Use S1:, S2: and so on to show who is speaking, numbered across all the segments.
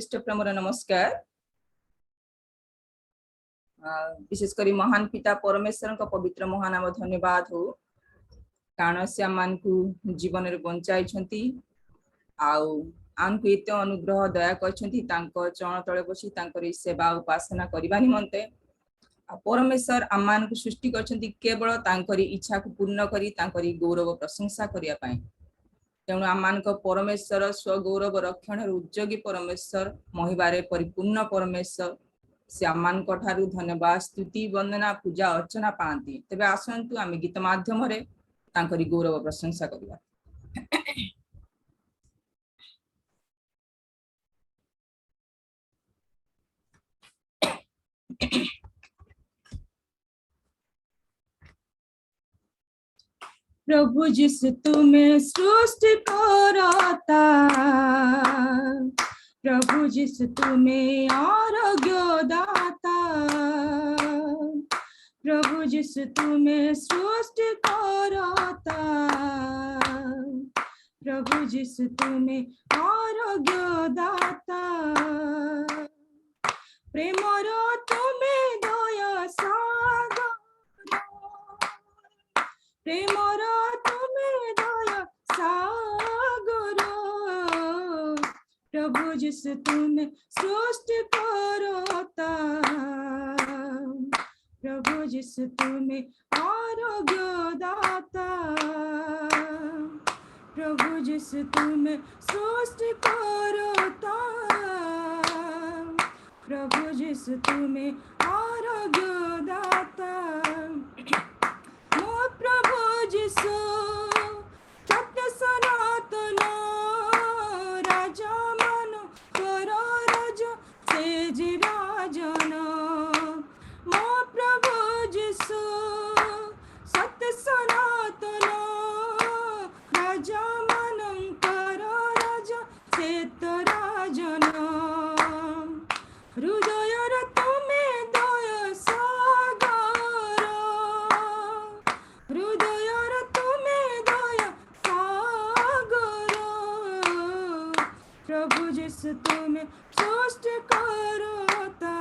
S1: ख्रीष्ट प्रेमर नमस्कार। विशेषकर महान पिता परमेश्वर का पवित्र महानाम धन्यवाद हो कारण से आम को जीवन में बंचाई आमको एत अनुग्रह दया कर चरण तले बसी सेवा उपासना करने निमंते परमेश्वर आम मान को सृष्टि कर केवल इच्छा को पूर्ण करी गौरव प्रशंसा करने तेणु आम मान परमेश्वर स्वगौरव रक्षण उद्योगी परमेश्वर महिबारे परिपूर्ण परमेश्वर से आम मान धन्यवाद स्तुति वंदना पूजा अर्चना पाती। तेबे आसतु आम गीत माध्यम गौरव प्रशंसा करवा। प्रभु जिस तुम्हें सृष्टि करता, प्रभु जिस तुम्हें आरोग्य दाता, प्रभु जिस तुम्हें सृष्टि करता, प्रभु जिस तुम्हें आरोग्य दाता, प्रेमर तुम्हें दया सागर, प्रेमर तुम्हें दया सागर, प्रभु जिस तुम्हें सृष्टि करता, प्रभु जिस तुम्हें आरोग्य दाता, प्रभु जिस तुम्हें सृष्टि करता, प्रभु जिस तुम्हें आरोग्य दाता, मो प्रभु जिसु सत्य सनातन राजा मन कर राजा सेज राजन, मो प्रभु जिसु सत्य सनातन राजा मन कर राजा सेत राजन, हृदय तुम्हें दया सागर, हृदय तुम्हें दया सागर, प्रभु जिस तुम्हें सृष्टि करता,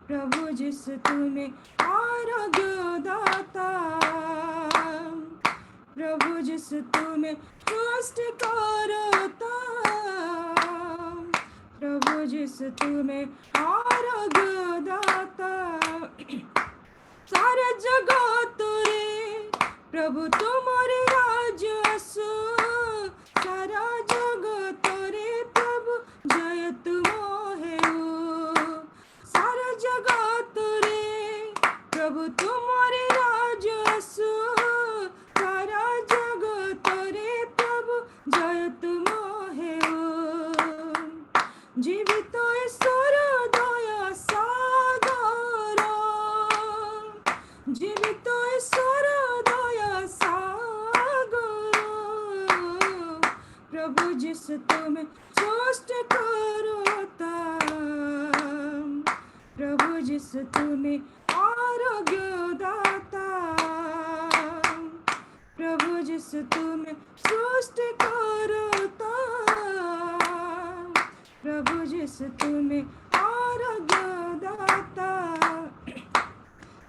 S1: प्रभु जिस तुम्हें आरोग्य दाता, प्रभु जिस तुम्हें सृष्टि करता, प्रभु जिस तुम्हें आरोग्य दाता, सारे जगत रे प्रभु तुम्हारे राज्य सो, सारा जगत रे प्रभु जय तुम है, सारा जगत रे प्रभु तुम्हारे राज्य सो, सारा जगत रे प्रभु जय तुम है, जीवित ईश्वर दया सागर, जीवित ईश्वर दया सागर, प्रभु जिस तुम्हें सृष्टि करता, प्रभु जिस तुम्हें आरोग्य दाता, प्रभु जिस तुम्हें सृष्टि करता, प्रभु जिस तुम्हें आरोग्य दाता,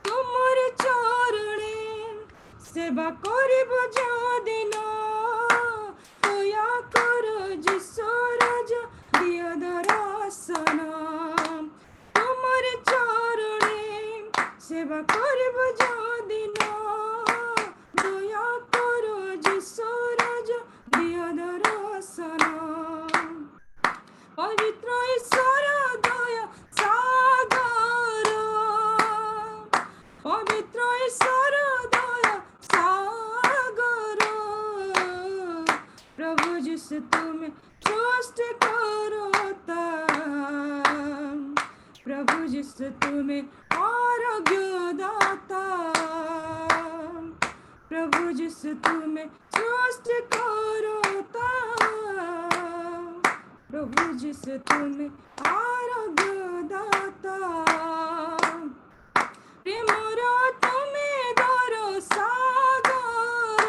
S1: तुमरे चरणे सेवा करिब जो दिन, दया कर जिसो राजा दिय दर्शन, तुमरे चरणे सेवा करिब जो दिन, दया कर जिसो राजा दिय दर्शन, पवित्र ईश्वर दया सागर, पवित्र ईश्वर दया सागर, प्रभु जिस तुम्हें सृष्टि करता, प्रभु जिस तुम्हें आरोग्य दाता, प्रभु जिस तुम्हें सृष्टि करता, प्रभु जिस तुम्हें आरोग्य दाता, प्रेमर तुम्हें दर सागर,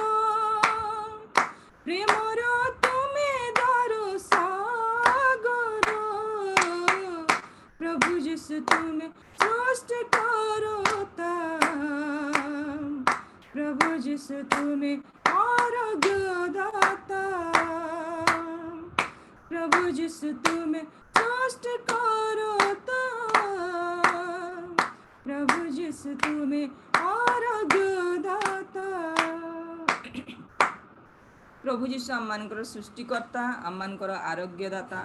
S1: प्रेमर तुम्हें दर सागर, यीशु तुम्हें सृष्टि करता, प्रभु यीशु तुम्हें आरोग्य दाता, प्रभु यीशु तुम्हें सृष्टि करता, प्रभु यीशु तुम्हें आरोग्य दाता। प्रभु यीशु आमମାନଙ୍କର ସୃଷ୍ଟିକର୍ତ୍ତା, आमମାନଙ୍କର आरोग्यदाता।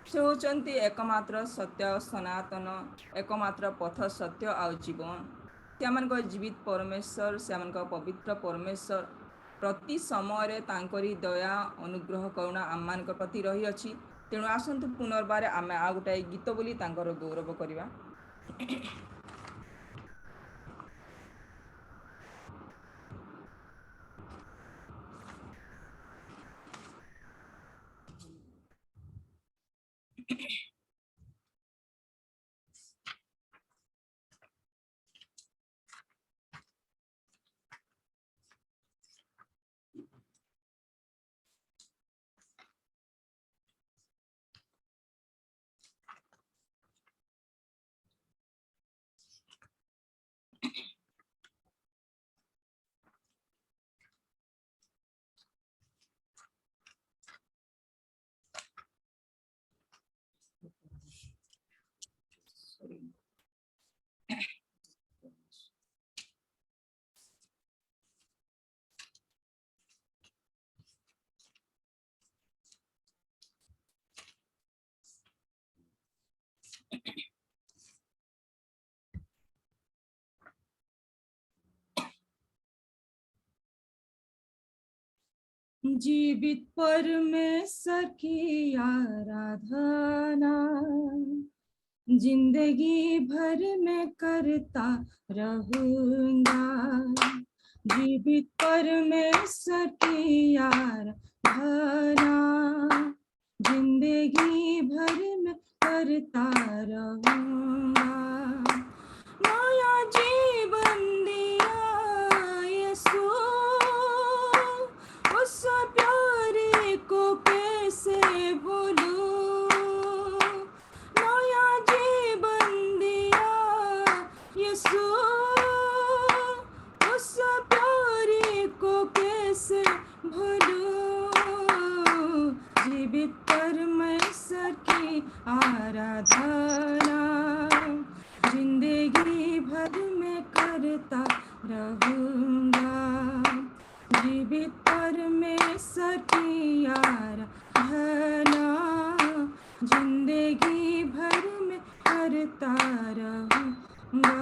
S1: से होचंती एकमात्र सत्य सनातन, एकमात्र पथ सत्य आउ जीवन। से आमनकर जीवित परमेश्वर, से आमनकर पवित्र परमेश्वर। प्रति समय तांकरी दया अनुग्रह करुणा आमମାନଙ୍କ प्रति रही अछि। तेणु आसंतु पुनर्बार आमे आ गोटाए गीत बोली तांकर गौरव करिबा। जीवित परमेश्वर की आराधना जिंदगी भर में करता रहूंगा। जीवित परमेश्वर की आराधना जिंदगी भर में करता रहूंगा। नया जीवन दिया यीशु, उस प्यारे को कैसे भूलूं। नया जीवन दिया यीशु, उस प्यारे को कैसे भूलूं। जीवित परमेश्वर की आराधना जिंदगी भर में करता रहूंगा। जीवित परमेश्वर की आराधना जिंदगी भर में करता रहूंगा।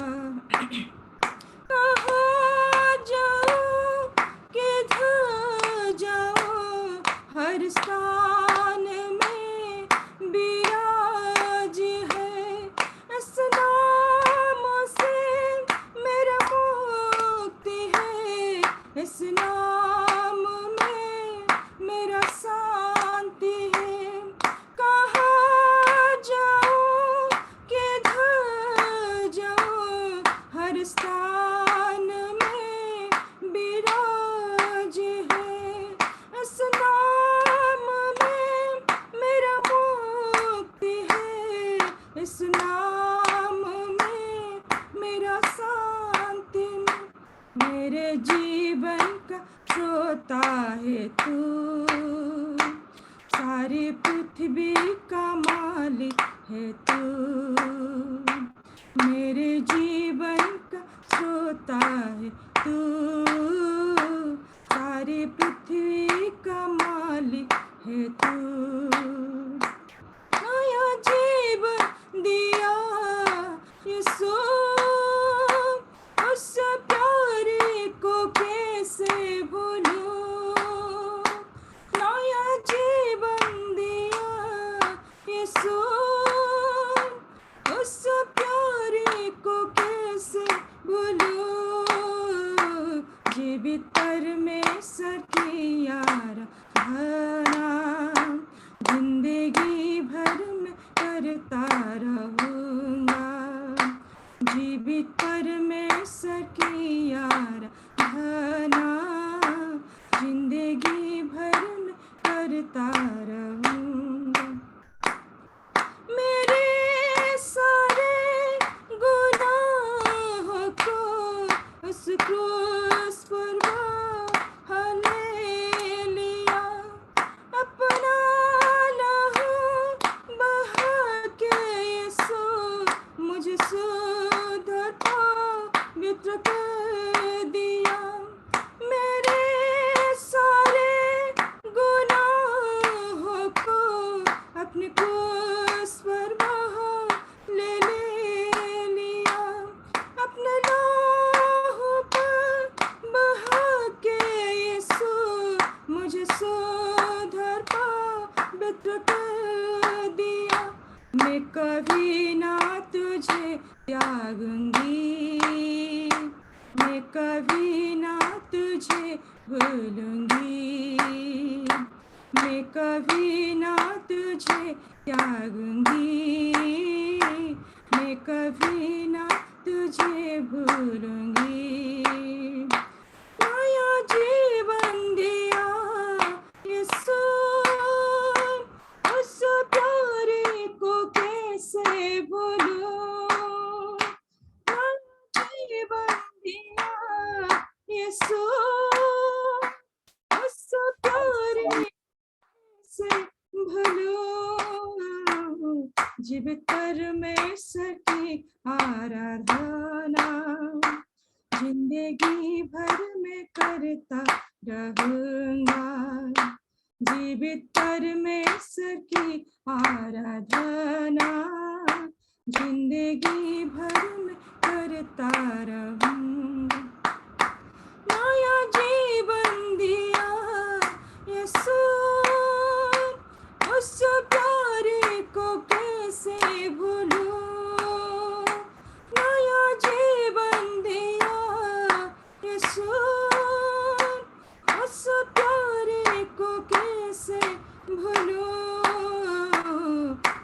S1: कहाँ जाऊं किधर जाऊं, हर स्थान में विराज है। इस नाम से मेरा मुक्ति है, इस नाम में मेरा शांति है। कहाँ जाऊं किधर जाऊं, हर स्थान में विराज है। इस नाम में मेरा मुक्ति है, इस नाम में मेरा शांति। मेरे जीवन का श्रोता है तू, सारी पृथ्वी का मालिक है तू। मेरे जीवन का श्रोता है तू, सारी पृथ्वी का मालिक है तू। नया जीवन दिया यीशु, उस प्यारे को कैसे भूलूं। नया जीवन दिया यीशु, उस प्यारे को कैसे भूलूं। अपने क्रूस पर बहा ले लिया, अपने लहू पर बहा के यीशु मुझे सुधार पवित्र कर दिया। मैं कभी ना तुझे त्यागूंगी, मैं कभी ना तुझे भूलूंगी, मैं कभी ना तुझे त्यागूंगी, मैं कभी ना तुझे भूलूंगी। नया जीवन दिया यीशु, उस प्यारे को कैसे भूलूं। नया जीवन दिया यीशु, उस प्यारे से भूलूं। जीवित परमेश्वर की आराधना जिंदगी भर में करता रहूंगा। जीवित परमेश्वर की आराधना जिंदगी भर में करता रहूंगा। नया जीवन दिया यीशु, उस प्यारे को कैसे भूलूं। नया जीवन दिया यीशु, उस प्यारे को कैसे भूलूं।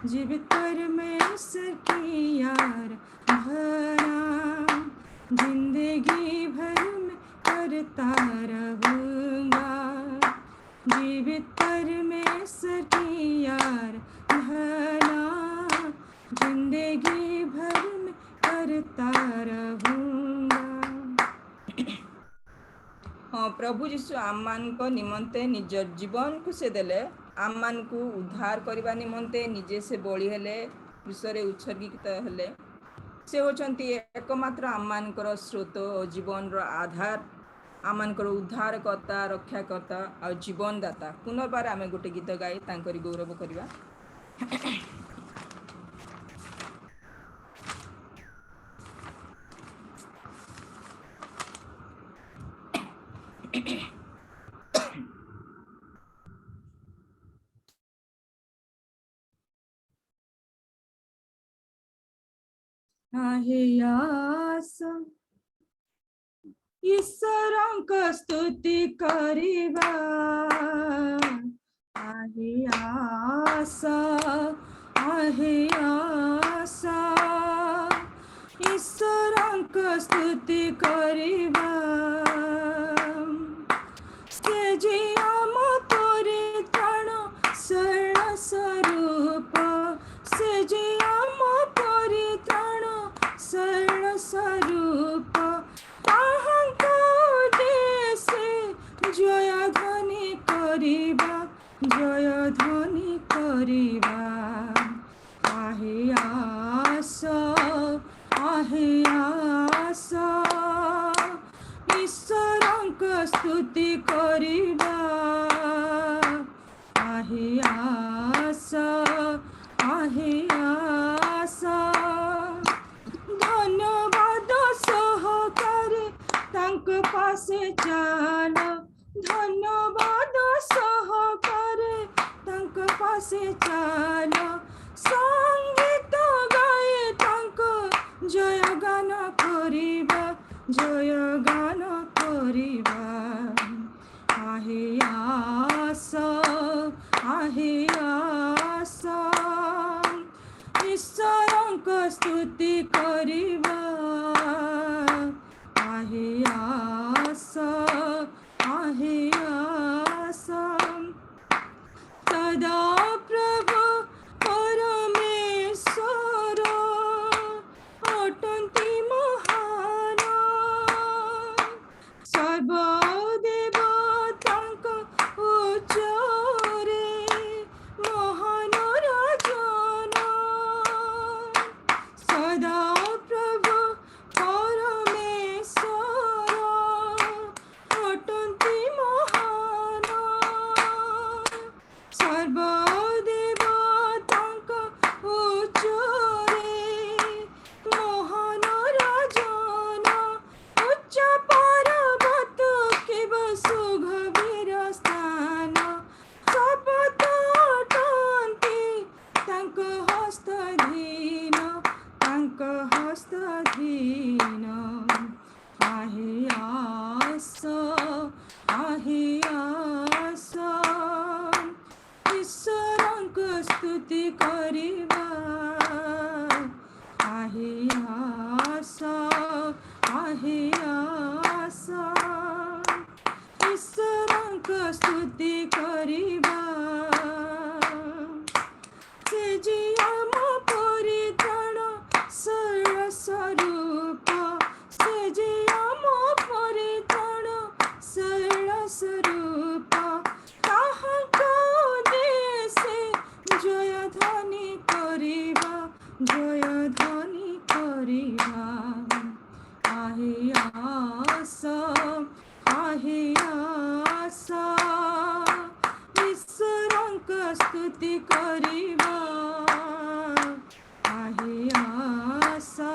S1: जीवित परमेश्वर की यार भरा जिंदगी भर में करता रहूंगा। जीवित परमेश्वर की यार भला जिंदगी भर में करता रहूंगा। हाँ, प्रभु जीशु आम निमंते निज जीवन को से देले, आम मान को उद्धार करने निमंते निजे से बड़ी हेले, विषय उत्सर्गित हेले। से होचंती एकमात्र आम मानकर स्रोत और जीवन रो आधार, आम मानकर उद्धारकर्ता, रक्षाकर्ता और जीवनदाता। पुनर्बार आम गोटे गीत गाई तांकरी गौरव करवा। आहे आशा ईश्वरଙ୍କ स्तुति करिबा, आहे आशा, आहे आशा ईश्वरଙ୍କ स्तुति करिबा। से जे आम परित्राण शरण स्वरूप, से जे आम परित्राण शरण स्वरूप, ताहांको देशे जय ध्वनि करिबा, जय ध्वनि करिबा। आहे आशा, आहे आशा ईश्वरଙ୍କ स्तुति करिबा। आहे आशा, आहे आशा धन्यवाद सहकारे तांक पासे चाल, धन्यवाद सहकारे तांक पासे चाल। संगीत गाए तांक जय गान करिबा, जय गान करिबा। आहे आशा, आहे आशा ईश्वरଙ୍କ स्तुति करिबा। आहे आशा, आहे आशा सदा प्रभु परमेश्वर अटन्ति महान, सर्वदेवतांक उच्चरे महान राजन। सदा प्रभु परमेश्वर अटन्ति महान, ତାଙ୍କ ହସ୍ତାଧୀନ, ତାଙ୍କ ହସ୍ତାଧୀନ। आहे आशा, आहे आशा, ईश्वरଙ୍କ स्तुति କରିବା। आहे आशा, आहे आशा, ईश्वरଙ୍କ स्तुति କରିବା। ସେ ଯିଏ ଆମ ପରିତ୍ରାଣ ଶୈଳ ସ୍ୱରୂପ, ସେ ଯିଏ ଆମ ପରିତ୍ରାଣ ଶୈଳ ସ୍ୱରୂପ। ତାହାଙ୍କ ଉଦ୍ଦେଶ୍ୟ ଜୟ ଧ୍ୱନି କରିବା, ଜୟ ଧ୍ୱନି କରିବା। आहे आशा, आहे आशा, ईश्वरଙ୍କ स्तुति କରିବା। आहे आशा,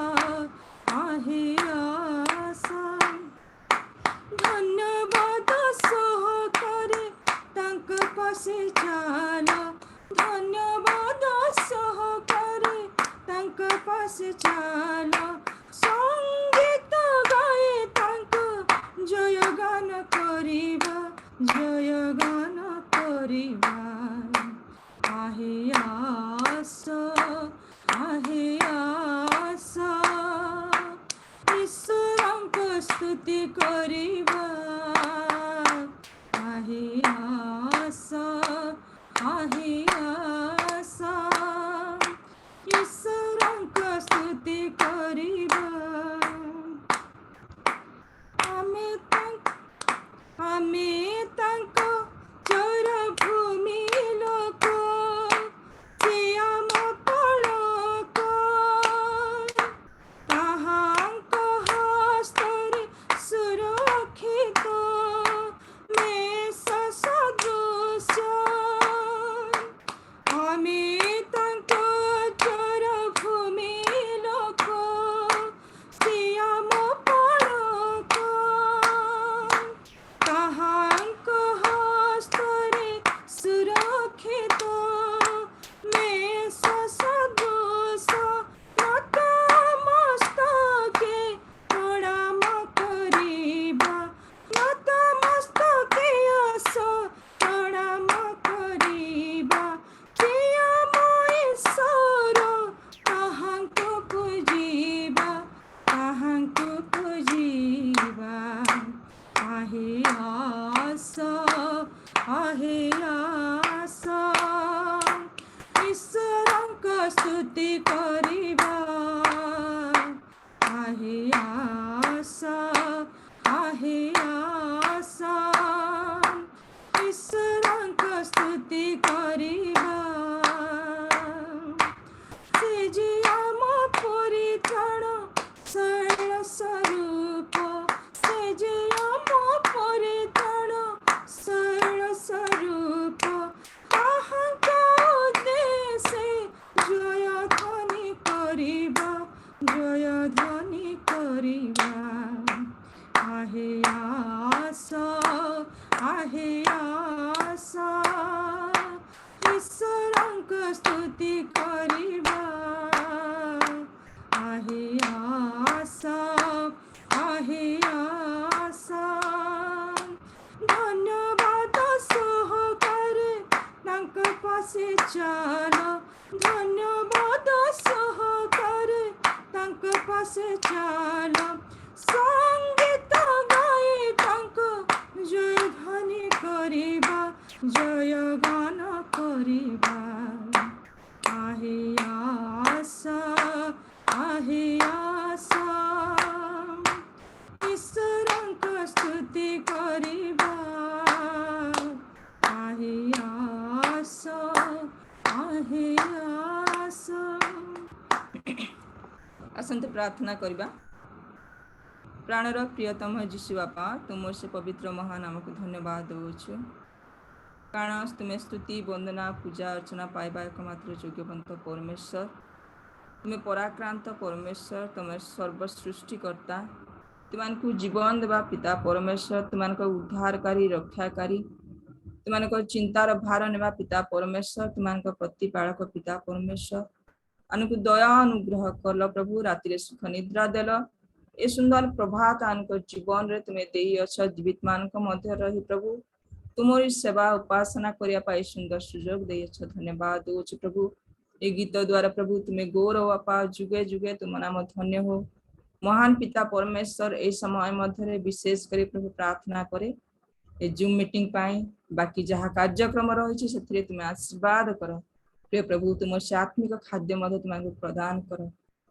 S1: आहे आशा, ଧନ୍ୟବାଦ ସହକାରେ ତାଙ୍କ ପାଶେ ଚାଲ, ଧନ୍ୟବାଦ ସହକାରେ ତାଙ୍କ ପାଶେ ଚାଲ। ସଙ୍ଗୀତ ଗାଇ ତାଙ୍କ ଜୟଗାନ କରିବା, ଜୟଗାନ କରିବା। आहे आशा, आहे आशा, ईश्वरଙ୍କ स्तुति କରିବା। आहे आशा, आहे आशा, ईश्वरଙ୍କ स्तुति କରିବା। ଆମେ ତାଙ୍କ ଚର ଭୂମି ଲୋକ, ସେ ଆମ ପଳକ। ତାହାଙ୍କ ହସ୍ତରେ ସୁରକ୍ଷିତ ମେଷ ସଦୃଶ। ଆମେ ତାଙ୍କ ଚର ଭୂମି ଲୋକ, ସେ ଆମ ପଳକ। ତାହାଙ୍କ ହସ୍ତରେ ସୁରକ୍ଷିତ ମେଷ ସଦୃଶ। ନତମସ୍ତକେ ପ୍ରଣାମ କରିବା, ନତମସ୍ତକେ ଆସ ପ୍ରଣାମ କରିବା। ଯିଏ ଆମ ଈଶ୍ୱର ତାହାଙ୍କୁ ପୂଜିବା, ତାହାଙ୍କୁ ପୂଜିବା। आहे आशा, आहे आशा, ईश्वरଙ୍କ स्तुति କରିବା। आहे आशा, आहे आशा, ईश्वरଙ୍କ स्तुति କରିବା। ସେ ଯିଏ ଆମ ପରିତ୍ରାଣ ଶୈଳ ସ୍ୱରୂପ, ସେ ଯିଏ ଆମ ପରିତ୍ରାଣ ଶୈଳ ସ୍ୱରୂପ। ତାହାଙ୍କ ଉଦ୍ଦେଶ୍ୟ ଜୟ ଧ୍ୱନି କରିବା, ଜୟ ଧ୍ୱନି କରିବା। आहे आशा, आहे आशा, ईश्वरଙ୍କ स्तुति କରିବା। आहे आशा, आहे आशा, ଧନ୍ୟବାଦ ସହକାରେ ତାଙ୍କ ପାଶେ ଚାଲ, ଧନ୍ୟବାଦ ସହକାରେ ତାଙ୍କ ପାଶେ ଚାଲ। ସଙ୍ଗୀତ ଗାଇ ତାଙ୍କ ଜୟ ଧ୍ୱନି କରିବା, ଜୟଗାନ କରିବା। आहे आशा, आहे आशा, ईश्वरଙ୍କ स्तुति କରିବା। आहे आशा, आहे आशा। ଆସନ୍ତୁ ପ୍ରାର୍ଥନା କରିବା। ପ୍ରାଣର ପ୍ରିୟତମ ଯୀଶୁ ବାପା, ତୁମର ସେ ପବିତ୍ର ମହାନାମକୁ ଧନ୍ୟବାଦ ଦେଉଛୁ, କାରଣ ତୁମେ ସ୍ତୁତି ବନ୍ଦନା ପୂଜା ଅର୍ଚ୍ଚନା ପାଇବା ଏକମାତ୍ର ଯୋଗ୍ୟବନ୍ତ ପରମେଶ୍ୱର। ତୁମେ ପରାକ୍ରାନ୍ତ ପରମେଶ୍ୱର, ତୁମେ ସର୍ବ ସୃଷ୍ଟିକର୍ତ୍ତା, ତୁମମାନଙ୍କୁ ଜୀବନ ଦେବା ପିତା ପରମେଶ୍ୱର, ତୁମମାନଙ୍କ ଉଦ୍ଧାରକାରୀ ରକ୍ଷାକାରୀ, तुमानक चिंतार भार नेबा पिता परमेश्वर तुमानक प्रतिपालक पिता परमेश्वर अनुकु दया अनुग्रह कल प्रभु राति रे सुख निद्रा देल ए सुंदर प्रभात आनको जीवन रे तुमे देई अछ जीवित मानक मध्य रही प्रभु तुमरी सेवा उपासना करिया पाई सुंदर सुजोग देई अछ धन्यवाद दोछ प्रभु ए गीत द्वारा प्रभु तुमे गौरव अपा जुगे जुगे तुम नाम धन्य हो महान पिता परमेश्वर ए समय मध्य विशेष करी प्रभु प्रार्थना करे ए जूम मीटिंग पाई बाकी जहाँ कार्यक्रम रही से तुम आशीर्वाद कर प्रिय प्रभु तुम से आत्मिक खाद्य मध्य तुमको प्रदान कर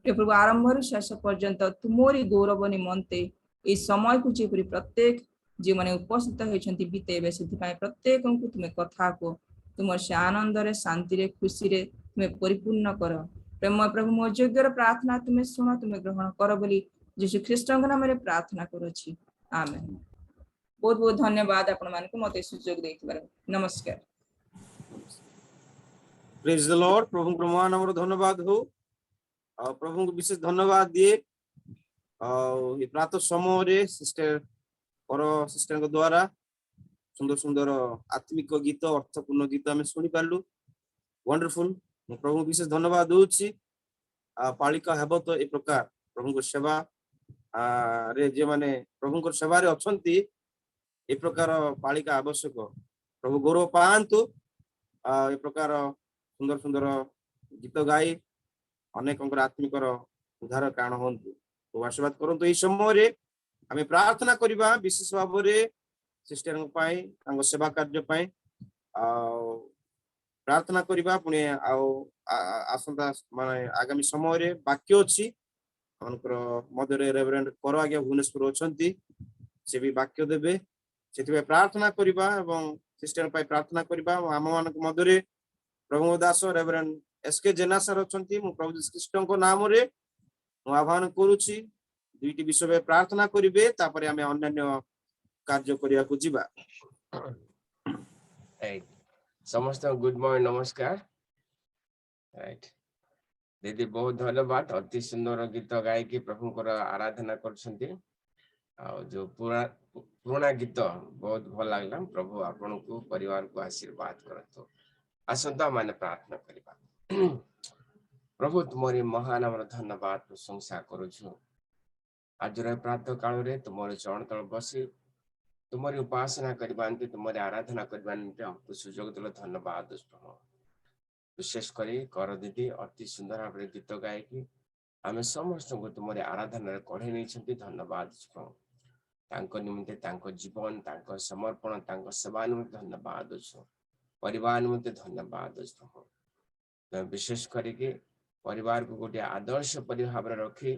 S1: प्रिय प्रभु आरंभ शेष पर्यंत तुमरी गौरव निमंते ये समय को जेपरी प्रत्येक जो मैंने उपस्थित होती बीतेबे से प्रत्येक को तुम्हें कथा को तुम से आनंद रे शांति रे खुशी रे तुम्हें परिपूर्ण कर प्रेम प्रभु मो योग्य प्रार्थना तुम्हें शुण तुम्हें ग्रहण कर बोली यीशु ख्रीष्ट नाम रे प्रार्थना करुछि आमेन। बहुत बहुत धन्यवाद आपण मानक मते सुजोग देथिबार नमस्कार।
S2: प्रेज द लॉर्ड प्रभु प्रमाण हमरो धन्यवाद हो और प्रभु को विशेष धन्यवाद दिए और ये प्रातः समय रे सिस्टर और सिस्टर को द्वारा सुंदर सुंदर आत्मिक गीत अर्थपूर्ण गीत हमें सुनी पारलु वंडरफुल मैं प्रभु विशेष धन्यवाद दूची पालिका हेब तो ए प्रकार प्रभु को सेवा रे जे माने प्रभु को सेवा रे अछंती ए प्रकार पालिका आवश्यक प्रभु गौरव पांतु ए प्रकार सुंदर सुंदर गीत गाई अनेक आत्मिक उद्धार कारण हंतु तो आशीर्वाद करंतु ए समय रे आमे प्रार्थना करिबा विशेष भाव रे सिस्टर पाई तांको सेवा कार्य पाई प्रार्थना करिबा पुणे आसंता माने आगामी समय रे वाक्य अछि अनकर मध्य रे रेवरेंड कर आज्ञा भुवनेश्वर अछंती से भी वाक्य देबे सेति प्रार्थना करिबा एवं सिस्टर पाई प्रार्थना करिबा आम मानक मध्य रे प्रभु दास रेवरेंड एसके जेना सर अछंती मु प्रभु कृष्ण को नाम रे मु आह्वान करूची दुईटी विषय में प्रार्थना करिवे तापरे आमे अन्य कार्य करिया को जीवा।
S3: समस्त गुड मॉर्निंग नमस्कार। राइट दीदी बहुत धन्यवाद अति सुंदर गीत गाय की प्रभु को आराधना करछंती जो पुराना गीत बहुत भल लागला प्रभु आपन को परिवार को आशीर्वाद करतो आसंता माने प्रार्थना करिबा प्रभु तुमरी महान नाम धन्यवाद प्रशंसा करूछु आज प्रातः काल रे तुमर चरण तल बसी तुमरी उपासना करबांती तुमरी आराधना करबांती हमको सुजोग देलो धन्यवाद प्रभु विशेष करी कर दीदी अति सुंदर भाव गीत गायकी आमे समस्त को तुमरी आराधना रे कढे नै छथि धन्यवाद प्रभु तांको निमित्ते तांको जीवन तांको समर्पण तांको सेवा निमित्ते धन्यवाद परिवार निमित्ते धन्यवाद प्रभु विशेष करके परिवार को गोटे आदर्श परिभाव रखी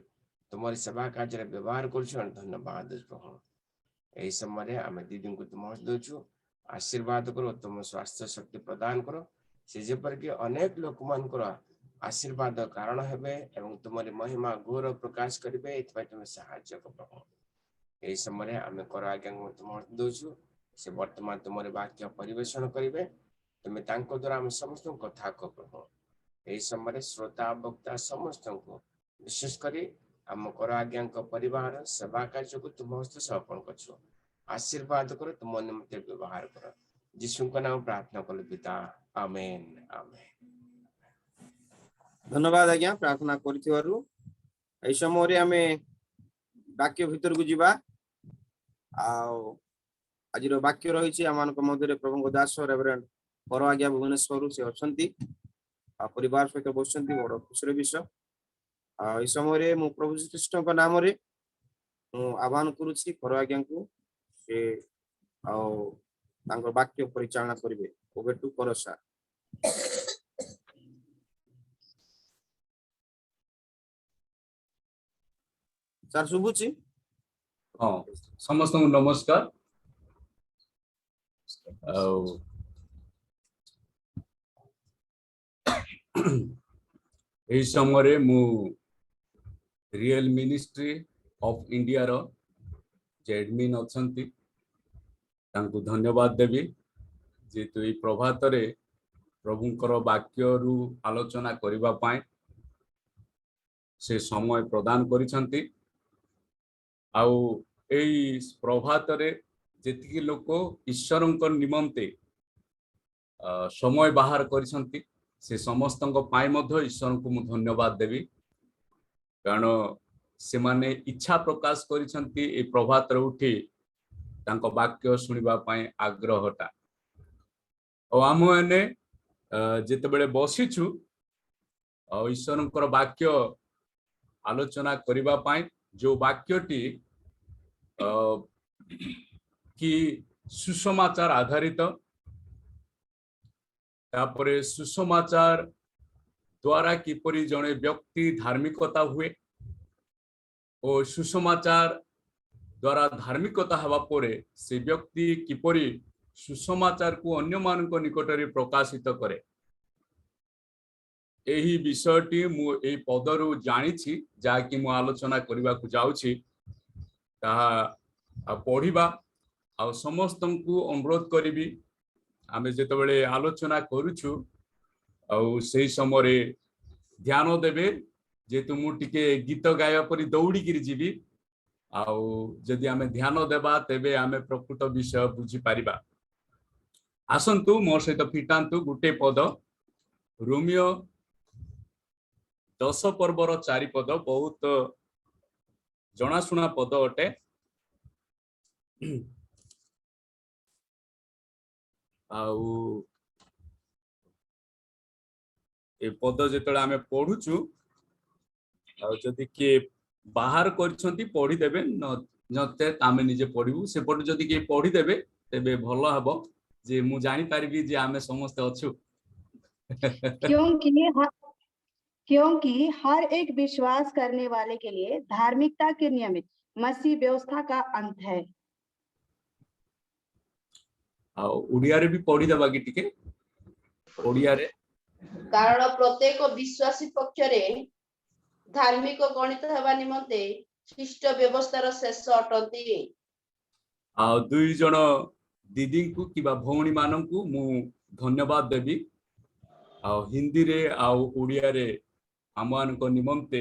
S3: तुम सेवा कार्य व्यवहार कर धन्यवाद प्रभु यही समय आम दीदी को तुम दौचु आशीर्वाद करो तुम स्वास्थ्य शक्ति प्रदान करो से जेपरिक अनेक लोक मान आशीर्वाद कारण हेबे एवं तुमरी महिमा गौरव प्रकाश करेंगे तुम साहाय्य प्रभु यही समय आम कर आज्ञा तुम दौचु से वर्तमान तुम वाक्य परिवेशन करेंगे तुम्हें द्वारा आम समस्त कथा कह प्रभु यही समय श्रोता वक्ता समस्त को विशेष करी आम कर आज्ञा परिवार सेवा कार्य को तुम हस्त समर्पण कर आशीर्वाद कर तुम निमित्त व्यवहार कर यीशु का नाम प्रार्थना कल पिता आमेन आमेन।
S2: धन्यवाद आज्ञा प्रार्थना करिथिवारु एई समय आमे वाक्य भीतर को जीवा आज वाक्य रही आम मध्य प्रभु दास रेवरेंड पर आज्ञा भुवनेश्वर से अछंती परिवार सहित बसंती बड़ खुशी विषय इस समय मु प्रभु कृष्ण का नाम रे मु आह्वान करुछि पर आज्ञा को से वाक्य परिचालना करेंगे ओवर टू परसा सर शुभुची
S4: हाँ समस्त नमस्कार यही समय मु रियल मिनिस्ट्री ऑफ इंडिया रो एडमिन अछंती तांको धन्यवाद देवी जेतु ई प्रभात रे प्रभुंकर वाक्य रु आलोचना करिबा पाए से समय प्रदान करिसंती आउ एई प्रभात रे जेतिकी लोक ईश्वरंकर निमंते समय बाहर करिसंती से समस्तଙ୍କ ପାଇଁ ମଧ୍ୟ ईश्वरଙ୍କୁ ମୁଁ ଧନ୍ୟବାଦ ଦେବି କାରଣ ସେମାନେ इच्छा प्रकाश करिसंती ए प्रभात रे उठी तांको वाक्य सुनिबा ପାଇଁ आग्रहटा और आम मैंने जिते बड़े बसीछु ईश्वरଙ୍କର वाक्य आलोचना करिबा ପାଇଁ जो वाक्यटी कि सुसमाचार आधारित तापरे सुसमाचार द्वारा किपरि जने व्यक्ति धार्मिकता हुए और सुसमाचार द्वारा धार्मिकता हवा परे से व्यक्ति किपरि सुसमाचार को अन्य मानक निकट रे प्रकाशित करे एही विषयटी मु ए पदरु जानि छी जाकि मु आलोचना करबा को जाउछि ताहा पढ़िबा आ समस्तंकु अनुरोध करिबी आमे जेतबेले आलोचना करूछु आ सेही समय ध्यान देबे जेतु मु टिके गीत गाया परि दौड़ी गिर जीवी आउ जदि आमे ध्यान देबा तेबे आमे प्रकृत विषय बुझी पारिबा आसंतु मोर सहित फिटांतु गुटे पद रोमियो 10 पर्वर 4 पद बहुत जनाशुना पद अटे आउ ए पद जेतले आमे पढुछु आउ जदि के बाहर करछंती पढी देबे नते आमे निजे पढिबु से पड जदि के पढी देबे तेबे भलो हबो जे मु जानि पारिबी जे आमे समस्त अछु
S5: क्योंकि हर एक विश्वास करने वाले के लिए धार्मिकता के नियमित मसीह व्यवस्था का अंत है
S4: उड़िया रे भी पढ़ी देबा कि टिके उड़िया रे
S6: कारण प्रत्येक विश्वासी पक्ष रे धार्मिक गणित हेबा निमंते ख्रीष्ट व्यवस्थार शेष अटंती
S4: दुई जण दीदी को किबा भौणी माननकु मु धन्यवाद देबी हिंदी रे उड़िया रे आमान को निमंते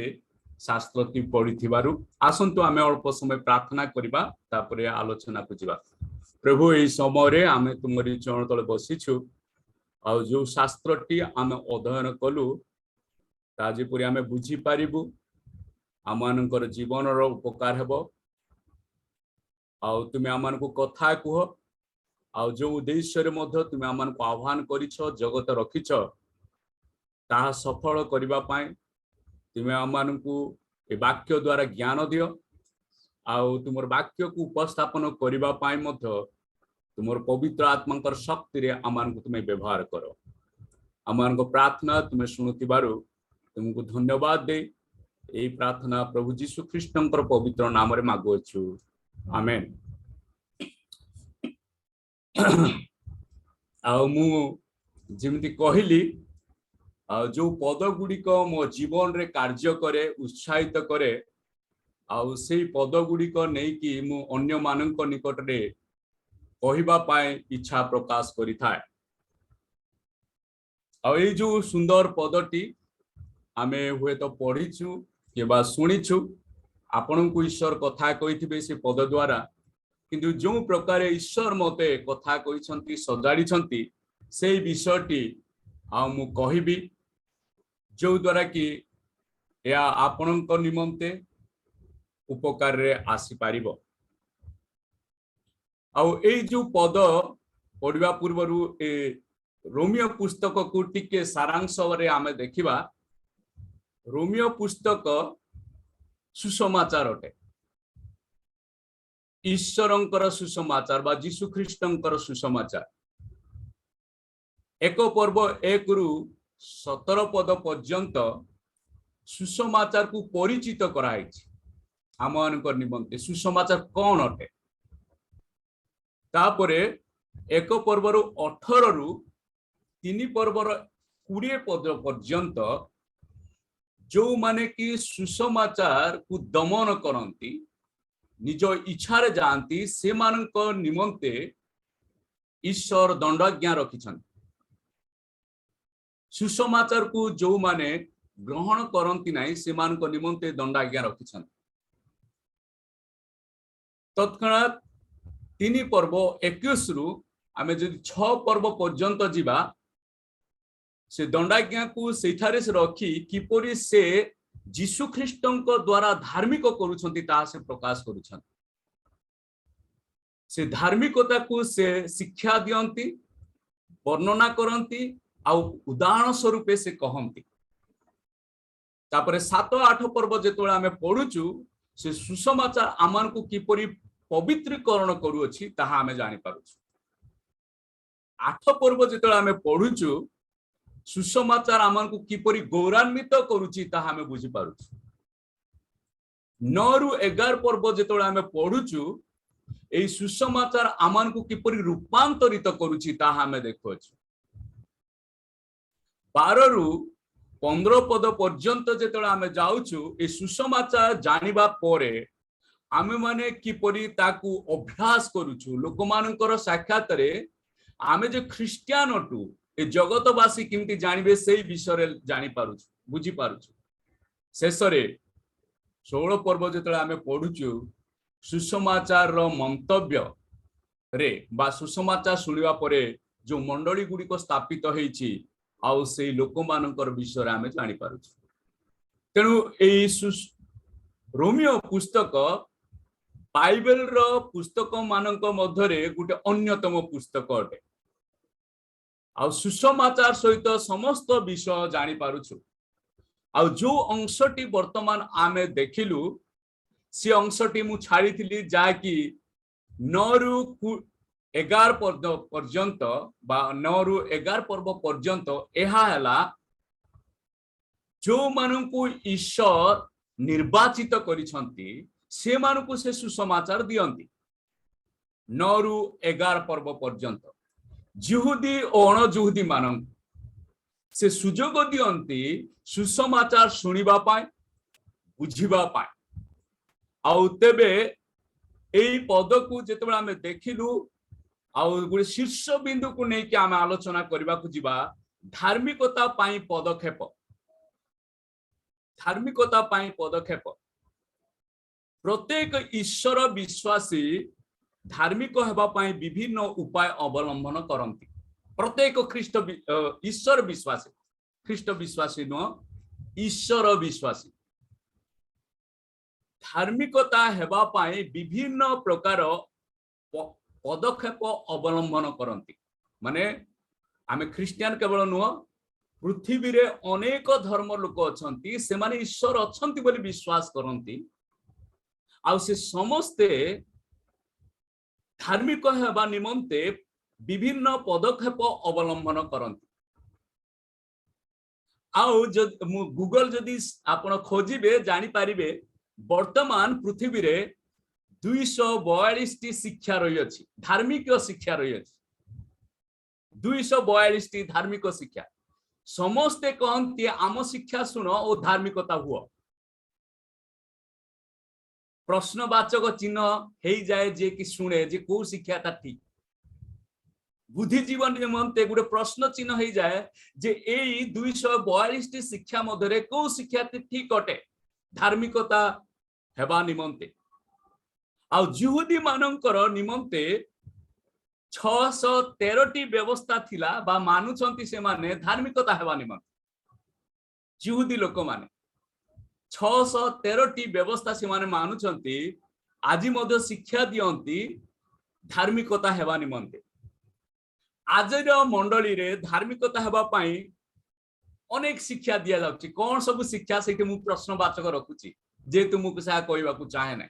S4: शास्त्रटी पढ़िथिबारु आसंतु आमे अल्प समय प्रार्थना करिबा तापरे आलोचना को जिबा प्रभु ए समय रे आमे तुमरी चरण तले बसिछु आ जो शास्त्रटी आमे अध्ययन कलु ताजे पुरी आमे बुझी पारिबु आमानकर जीवन रो उपकार हेबो आ तुमे आमान को कथा कुह आ जो उद्देश्य रे मध्य तुमे आमान को आह्वान करिछो जगत रखिछो ता सफल करिबा पाए तुमे आमान को ए वाक्य द्वारा ज्ञान दियो आउ तुमर वाक्य को उपस्थापन करिबा पाए मध्य तुमर पवित्र आत्मांकर शक्ति रे आमान को तुमे व्यवहार करो आमान को प्रार्थना तुमे सुनुतिबारु तुमको धन्यवाद दे ए प्रार्थना प्रभु यीशु ख्रीष्टंकर पवित्र नाम रे मागुछु आमेन आ मु जेमति कहिली जो पद गुड़िक मो जीवन रे कार्य करे उत्साहित करे आउ से पद गुड़िक नहीं कि मु अन्य मानक निकट रे कहिबा पाए इच्छा प्रकाश करि थाए आ ए जो सुंदर पदटी आमे हुए तो पढ़ीछु केबा सुनिछु आपन को ईश्वर कथा कहिथिबे से पद द्वारा किंतु जो प्रकार ईश्वर मते कथा कहिसंती सजाडी छंती से विषयटी आ मु कहिबी जो द्वारा कि या आपनक निमंते उपकार रे आसी पारिबो आउ ए जो पद पढ़िबा पूर्वरु ए रोमियो पुस्तक को टिके सारांश रे आमे देखिबा रोमियो पुस्तक सुसमाचार अटे ईश्वरंकर सुसमाचार बा यीशु ख्रीष्टंकर सुसमाचार एक पर्व 1 रु 17 पद पर्यंत सुसमाचार को परिचित कराई आमनकर निमंते सुसमाचार कौन अटे तापरे एक पर्व 18 रु 3 पर्व 20 पद पर्यंत जो माने कि सुसमाचार को दमन करंती निज इच्छा रे जानती से मानक निमंते ईश्वर दंडाज्ञा रखिछन सुसमाचार को जो माने ग्रहण करंती नाही से मानक निमंते दंडाज्ञा रखिछन तत्क्षणात 3 पर्व 21 रु आमे जदि 6 पर्व पर्यंत जीवा से दंडाज्ञा को सेठारे से रखी किपरि से जीशु ख्रीष्टଙ୍କ द्वारा धार्मिक करूछंती ता से प्रकाश करूछंती से धार्मिकता को से शिक्षा दियंती वर्णना करंती आ उदाहरण स्वरूप से कहंती तापरे 7-8 पर्व जेतोळे आमे पढुचु से सुसमाचार आमान को किपरि पवित्रीकरण करूअछि ताहा आमे जानि पारुछु 8 पर्व जेतोळे आमे पढुचु सुसमाचार आमान को किपरि गौरवान्वित करूछि ताहा आमे बुझि पारुछु 9 रु 11 पर्व जेतोळे आमे पढुचु एई सुसमाचार आमान को किपरि रूपांतरित करूछि ताहा आमे देखुछु 12 रु 15 पद पर्यंत जेतोळे आमे जाउछु ए सुसमाचार जानिबा परे आमे माने किपरि ताकू अभ्यास करूछु लोकमानकर साक्षात रे आमे जे ख्रिस्टियान अटू ए जगतवासी किमती जानिबे सेही विषय जानि पारुछु बुझी पारुछु शेषरे 16 पर्व जेतोळे आमे पढुछु सुसमाचार रो मंतव्य रे बा सुसमाचार सुनिबा परे जो मंडली गुडी को स्थापित हेछि आउ से लोकमानकर विषय आमे जानि पारुछु तेनु एई रोमियो पुस्तक बाइबल रो पुस्तक मानक मध्यरे गुटे अन्यतम पुस्तक अटे आ सुसमाचार सहित समस्त विषय जानि पारुछु आ जो अंशटी वर्तमान आमे देखिलु से अंशटी मु छाड़ीथिली जाकी 9 रु 11 पर्यंत बा 9 रु 11 पर्व पर्यंत एहा हला जो मानकु ईश्वर निर्वाचित करिसंती से मानकु से सुसमाचार दियंती 9 रु 11 पर्व पर्यंत जिहुदी और अणजुहुदी मानकु से सुजोग दियंती सुसमाचार सुनिबा पाए बुझिबा पाए आउ तेबे एई पद को जेतेबेला हमें देखिलु आउ गुटे शीर्ष बिंदु को नै कि आमे आलोचना करबा को जिबा धार्मिकता पाई पदक्षेप धार्मिकता पाई पदक्षेप प्रत्येक ईश्वर विश्वासी धार्मिक हेबा पाई विभिन्न उपाय अवलंबन करंती प्रत्येक ख्रीष्ट ईश्वर विश्वासी ख्रीष्ट विश्वासी न ईश्वर विश्वासी धार्मिकता हेबा पाई विभिन्न प्रकार पदक्षेप अवलंबन करंती माने आमे ख्रिस्टियन केवल नुह पृथ्वी रे अनेक धर्म लोक अछंती से माने ईश्वर अछंती बोली विश्वास करंती आ से समस्ते धार्मिक हेबा निमंते विभिन्न पदक्षेप अवलंबन करंती आउ गूगल जदि आपण खोजिबे जानि पारिबे वर्तमान पृथ्वी रे 242 टी शिक्षा रही अछि धार्मिक शिक्षा रही अछि 242 टी धार्मिक शिक्षा समस्ते कहंती आम शिक्षा सुनो और धार्मिकता हुआ प्रश्नवाचक चिन्ह हे जाए जे कि सुने जे को शिक्षा ता ठीक बुद्धिजीवन निमंते गुटे प्रश्न चिन्ह हे जाए जे एई 242 टी शिक्षा मधरे को शिक्षा ठीक अटे धार्मिकता हेबा निमंते आ जिहुदी मानकर निमंते 613 टी व्यवस्था थिला बा मानुछंती से माने धार्मिकता हेबा निमंते जिहुदी लोक माने 613 टी व्यवस्था से माने मानुछंती आजि मध्य शिक्षा दियंती धार्मिकता हेबा निमंते आजर मंडली रे धार्मिकता हेबा पाई अनेक शिक्षा दिया जाउची कोन सब शिक्षा सेठी मु प्रश्नवाचक रखुची जेतु मु कसा कहबा को चाहे नै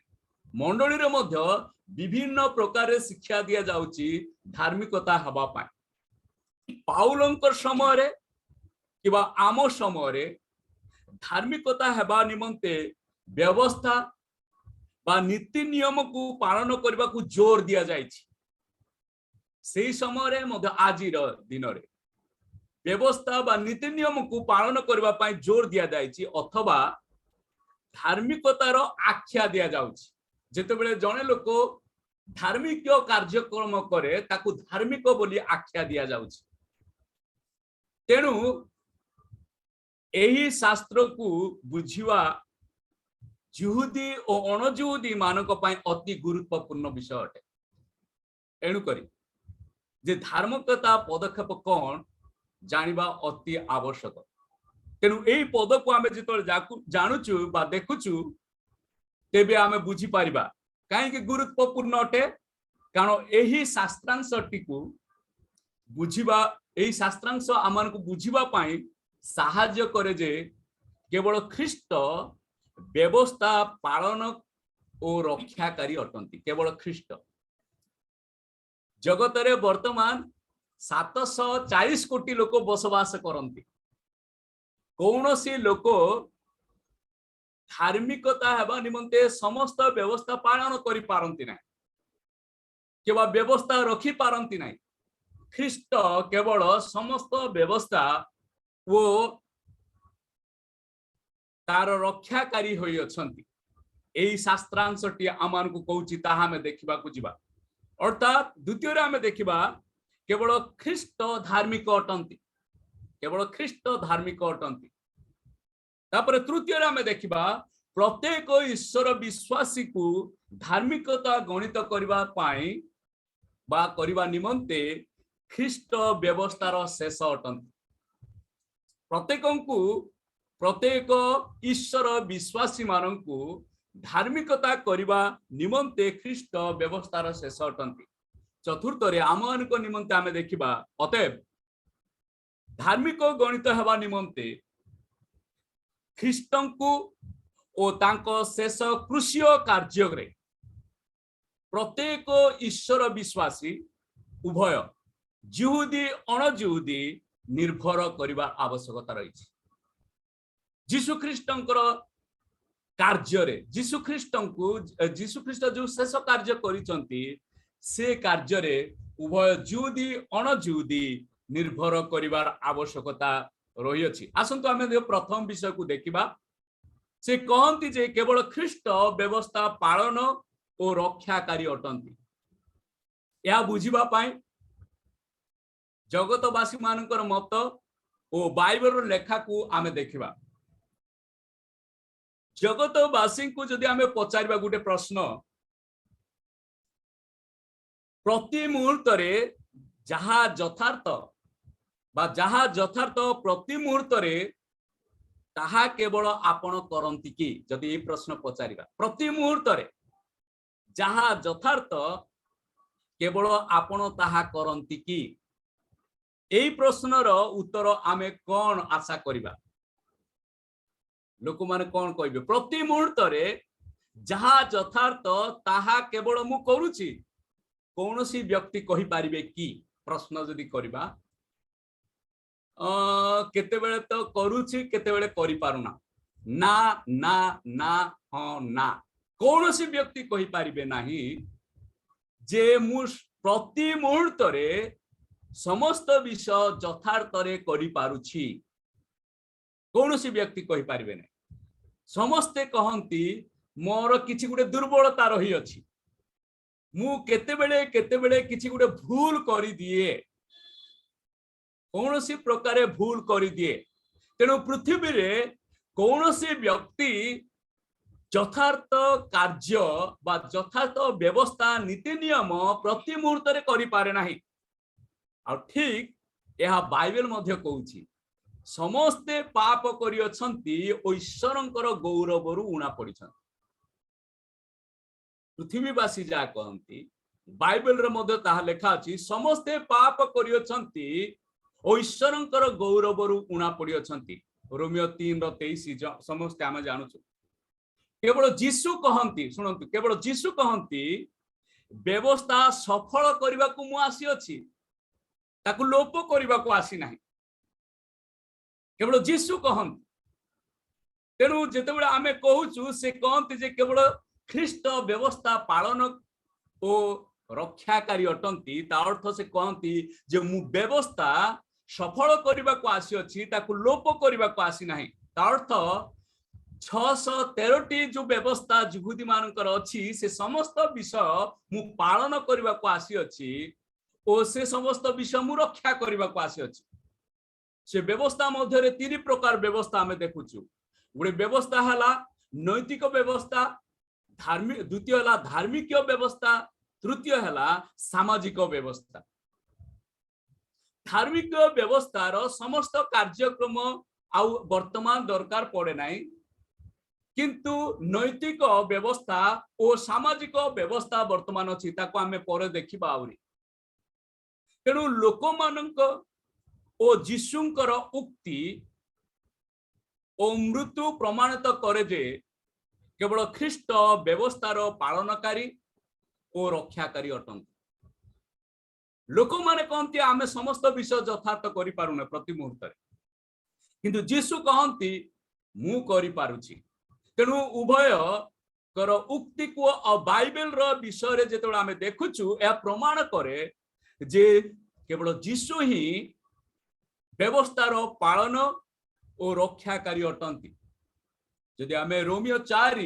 S4: मंडली रे मध्य विभिन्न प्रकार शिक्षा दिया जाउची धार्मिकता हेबा पाई पाउलंकर समय रे किबा आमो समय रे धार्मिकता हेबा निमंते व्यवस्था बा नीति नियम को पालन करबा को जोर दिया जायछि सेही समय रे मध्य आजिर दिन रे व्यवस्था बा नीति नियम को पालन करबा पाई जोर दिया जायछि अथवा धार्मिकतार आख्या दिया जाउछि जेतेबेले जने लोक धार्मिक कार्यक्रम करे ताकू धार्मिक बोली आख्या दिया जाउछि तेनु एही शास्त्र को बुझिवा जिहुदी और अणजिहुदी मानक पाई अति गुरुत्वपूर्ण विषय अटे एणु करी जे धार्मिकता पदक्षेप कौन जानिबा अति आवश्यक। तेणु यही पद को आम जो जानुचु बा देखुचु तेबे आम बुझी पारिबा कहीं गुरुत्वपूर्ण अटे। कारण यही शास्त्रांशटी को बुझिबा यही शास्त्रांश आमान को बुझिबा पाई साहाय्य करे जे केवल ख्रीष्ट व्यवस्था पालन और रक्षाकारी अटंती। केवल ख्रीष्ट जगत रे वर्तमान 740 कोटी लोक बसवास करती। कौन सी लोक धार्मिकता हेबा निमंते समस्त व्यवस्था पालन करि पारंती ना, केवल व्यवस्था रखी पारंती ना। ख्रीष्ट केवल समस्त व्यवस्था वो तार रक्षाकारी होई अछंती। एई शास्त्रांशटी आमान को कहूची ताहा हमें देखिबा को जिबा। अर्थात द्वितीय रे हमें देखिबा केवल ख्रीष्ट धार्मिक अटंती, केवल ख्रीष्ट धार्मिक अटंती। तापर तृतीय रे हमें देखिबा प्रत्येक ईश्वर विश्वासी को धार्मिकता गणित करबा पाई बा करबा निमंते ख्रीष्ट व्यवस्थार शेष अटंती। प्रत्येक ईश्वर विश्वासी माननकु धार्मिकता करबा निमंते ख्रीष्ट व्यवस्थार शेष अटंती। चतुर्थ रे आमनक निमंते आमे देखिबा अतएव धार्मिक गणित हेबा निमंते ख्रीष्टंकु ओ तांको शेष कृषीय कार्य रे प्रत्येक ईश्वर विश्वासी उभय जिहुदी अणजिहुदी निर्भर करबा आवश्यकता रही। जीशु ख्रीष्टंकर कार्य रे जीशु ख्रीष्ट जो शेष कार्य करिसंती से कार्य रे उभय जिहुदी अणजिहुदी निर्भर करिवार आवश्यकता रही अछि। आसंतु आमे प्रथम विषय को देखिबा। से कहंती जे केवल ख्रीष्ट व्यवस्था पालन और रक्षाकारी अटंती। या बुझिबा पाई जगतवासी मानकर मत और बाइबल लेखा को आमे देखिबा। जगतवासी को जदि आमे पचारिबा गुटे प्रश्न, प्रति मुहूर्त रे जहा यथार्थ बा जहा यथार्थ प्रति मुहूर्त रे ताहा केवल आपण करंती कि, जदि ये प्रश्न पचारिबा प्रति मुहूर्त रे जहा यथार्थ केवल आपण ताहा करंती कि, एई प्रश्नर उत्तर आमे कौन आशा करिबा? लोक माने कौन कहबे प्रति मुहूर्त रे जहा यथार्थ ताहा केवल मु करूची। कौनसी व्यक्ति कहि पारिबे कि प्रश्न जदि करिबा केते बेले तो करूची केते बेले करि पारुना, ना ना ना हां ना। कौनसी व्यक्ति कहि पारिबे नाही जे मु प्रति मुहूर्त रे समस्त विषय यथार्थ रे करि पारुछि। कौनसी व्यक्ति कहि पारिबे नै। समस्ते कहंती मोर किछि गुटे दुर्बलता रही अछि, मु केते बेले किछि गुटे भूल करि दिए, कौनसी प्रकारे भूल करि दिए। तेणु पृथ्वी रे कौनसी व्यक्ति यथार्थ कार्य बा यथार्थ व्यवस्था नीति नियम प्रति मुहूर्त रे करि पारे नाही। आ ठीक यह बाइबल मध्य कहूछि समस्ते पाप करि अछंती ओ ईश्वरंकर गौरवरु उणा पड़िछन। पृथ्वीवासी जा कहंती बाइबल रे मध्य ताहा लेखा अछि समस्ते पाप करि अछंती ओ ईश्वरंकर गौरवरु उणा पड़ि अछंती। रोमियो 3:23 समस्ते आमे जानुछु। केवल जीशु कहंती, शुणंतु, केवल जीशु कहंती व्यवस्था सफल करबा को मु आसी अछि, ताकू लोप करबा को आसी नाही। केवल जीशु कहंती। तेणु जेतेबेले आमे कहूछु से कहंती जे केवल ख्रीष्ट व्यवस्था पालन और रक्षाकारी अटंती। ता अर्थ से कहंती जे मु व्यवस्था सफल करबा को आसी अछि, ताकू लोप करबा को आसी नाही। ता अर्थ 613टी जो व्यवस्था यहूदी मानकर अछि से समस्त विषय मु पालन करबा को आसी अछि और से समस्त विषय मु रक्षा करबा को आसी अछि। से व्यवस्था मध्य रे 3 प्रकार व्यवस्था हमें देखुछु। गुडे व्यवस्था हला नैतिक व्यवस्था, द्वितीय हला धार्मिक व्यवस्था, तृतीय हला सामाजिक व्यवस्था। धार्मिक व्यवस्थार समस्त कार्यक्रम आउ वर्तमान दरकार पड़े नहीं, किंतु नैतिक व्यवस्था और सामाजिक व्यवस्था वर्तमान अच्छी ताको आमे पर देखिबा आउरी। तेणु लोक मानक ओ जीशुंकर उक्ति ओ मृत्यु प्रमाणित करे जे केवल ख्रीष्ट व्यवस्थार पालनकारी और रक्षाकारी अटंती। लोक माने कहते आमे समस्त विषय यथार्थ करि पारुने प्रति मुहूर्त, किंतु जीशु कहती मु करि पारुछि। तेणु उभय कर उक्ति को बाइबल रो विषय रे जेतोळे आमे देखुछु या प्रमाण करे जे केवल जीशु ही व्यवस्थार पालन और रक्षाकारी अटंती। जदि आमे रोमियो 4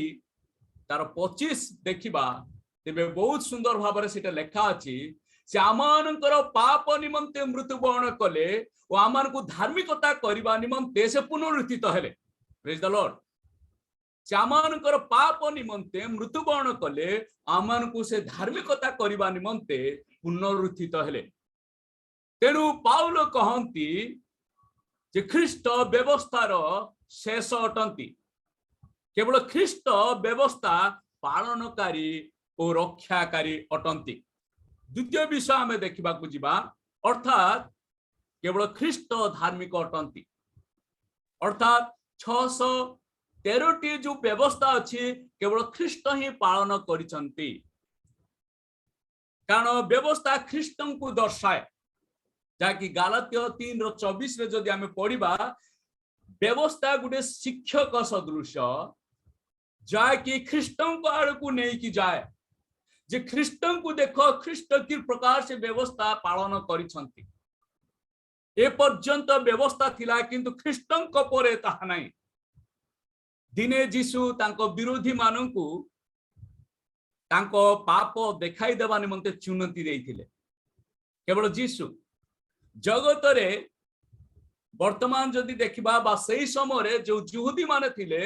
S4: तार 25 देखिबा तेबे बहुत सुंदर भाव से लेखा अछि से आमानकर पाप निमंते मृत्युवरण कले और आमानकु धार्मिकता करबा निमंते से पुनरुत्थित हेले। Praise the Lord. से आमानकर पाप निमंते मृत्युवरण कले आमानकु से धार्मिकता करबा निमंते पुनरुत्थित हेले। तेणु पाउल कहंती जे ख्रीष्ट व्यवस्थार शेष अटंती। केवल ख्रीष्ट व्यवस्था पालनकारी और रक्षाकारी अटंती। द्वितीय विषय आमे देखिबा को जिबा, अर्थात केवल ख्रीष्ट धार्मिक अटंती। अर्थात 613 जो व्यवस्था अच्छी केवल ख्रीष्ट ही पालन करिसंती। कारण व्यवस्था ख्रीष्टन को दर्शाए, जाकि गालात्य 3:24 रे जदि आमे पढ़िबा, व्यवस्था गुटे शिक्षक सदृश जाकि ख्रीष्टन को आड़ को नहीं की जाए, जे ख्रीष्टन को देखो ख्रीष्ट कि प्रकार से व्यवस्था पालन करिसंती। ए पर्यंत व्यवस्था थिला किंतु ख्रीष्टन को परे ताहा नहीं। दिने जीशु तांको विरोधी माननकु तांको पाप देखाई देबा निमंते चुनौती देइथिले। केवल जीशु जगत रे वर्तमान जदि देखिबा बा सही समय रे जो यहूदी माने थिले,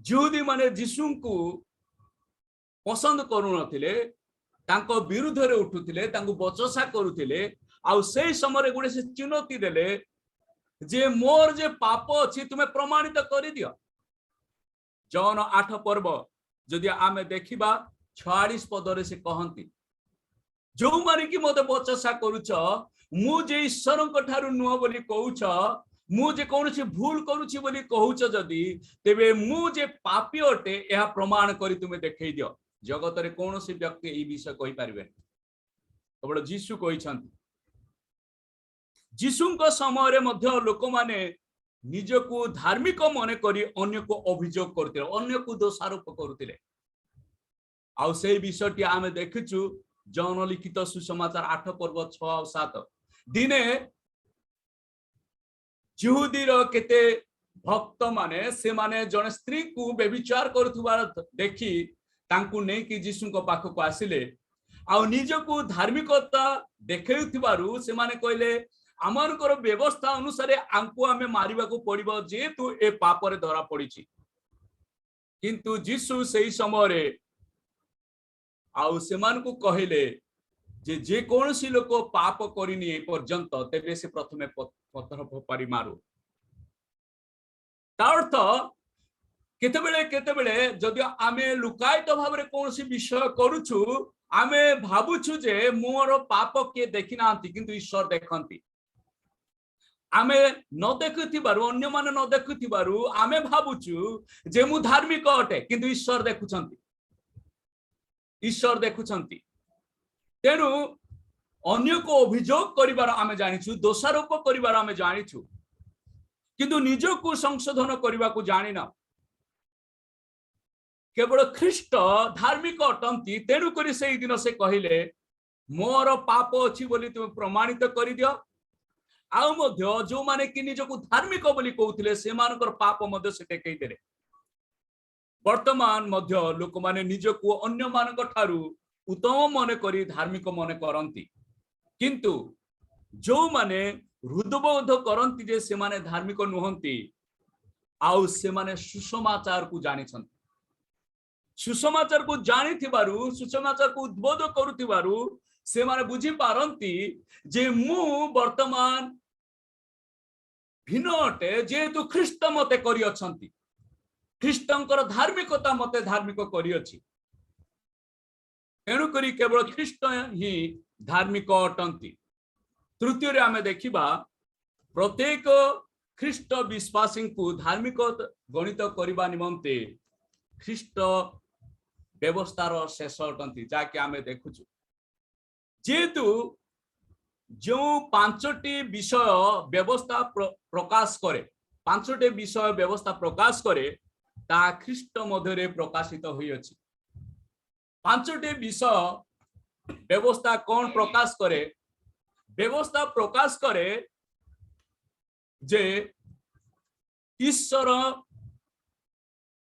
S4: यहूदी माने जीशु को पसंद करू नथिले, तांको विरुद्ध रे उठुथिले, तांको बचसा करूथिले। आउ सही समय रे गुडे से चुनौती देले जे मोर जे पाप अछि तुमे प्रमाणित करि दियो। जॉन 8 पर्व जदि आमे देखिबा 46 पदरे से कहंती, जो माने कि मते बचसा करूछ, मु जे ईश्वरक ठारू नुह बोली कहूछ, मु जे कोनोसी भूल करूछि बोली कहूछ, जदि तेबे मु जे पापी अटे यह प्रमाण करी तुमे देखै दियो। जगत रे कोनोसी व्यक्ति ई विषय कहि पारिबे, केवल जीशु कहिसंती। जीशुंक समय रे मध्य लोक माने निजको धार्मिक मने करी अन्य को अभियोग करथिले, अन्य को दोषारोप करूथिले। आउ सेही विषयटी आमे देखिछु जॉन लिखित सुसमाचार 8 पर्व 6 और 7 दिने यहूदी रो केते भक्त माने से माने जने स्त्री को व्यभिचार करथुबार देखि तांकु नै कि जीशु को पाख को आसिले। आ निजको धार्मिकता देखैथिबारु से माने कहले आमानकर व्यवस्था अनुसार आंकु आमे मारिबा को पड़िबो जेतु ए पाप रे धरा पड़िछि। किंतु जीशु सेही समय रे आउ सेमान को कहले जे कोनसी लोक पाप करिनी ए पर्यंत तेबे से प्रथमे पत्थर फोपारी मारू। तार्थ केतेबेले जदि आमे लुकायित भाव रे कोनसी विषय करूछु, आमे भाबुछु जे मोर पाप के देखि नांती किंतु ईश्वर देखंती। आमे न देखुथिबारु, अन्य माने न देखुथिबारु आमे भाबुछु जे मु धार्मिक अटे किंतु ईश्वर देखुछंती। ईश्वर देखुछंती। तेणु अन्य को अभियोग करिबार आमे जानिछु, दोषारोप करिबार आमे जानिछु, किंतु निजको संशोधन करबा को जानिना। केवल ख्रीष्ट धार्मिक अटंती। तेणु करी सेही दिन से कहिले मोर पाप अछि बोली तुम प्रमाणित करि दियो। आउ मध्य जो माने कि निजको धार्मिक बोली कहउथिले से मानकर पाप मध्य से देखै देले। वर्तमान मध्य लोक माने निजको अन्य मानक ठारू उत्तम मने करी धार्मिक मने करंती, किंतु जो माने हृदयबोध करंती जे से माने धार्मिक नुहंती, आउ से माने सुसमाचार को जानिछंती। सुसमाचार को जानिथिबारु, सुसमाचार को उद्बोध करूथिबारु से माने बुझी पारंती जे मु वर्तमान भिन्न अटे जेहेतु ख्रीष्ट मते करी अछंती ख्रीष्टंकर धार्मिकता मते धार्मिक करी अछि एणु करी केवल ख्रीष्ट ही धार्मिक अटंती। तृतीय रे आमे देखिबा प्रत्येक ख्रीष्ट विश्वासी को धार्मिक गणित करबा निमंते ख्रीष्ट व्यवस्थार शेष अटंती जाके आमे देखुछु जेहेतु जो पांचटी विषय व्यवस्था प्रकाश करे पांचटी विषय व्यवस्था प्रकाश करे ता ख्रीष्ट मध्य प्रकाशित होई अछि। पांचटी विषय व्यवस्था कौन प्रकाश करे व्यवस्था प्रकाश करे जे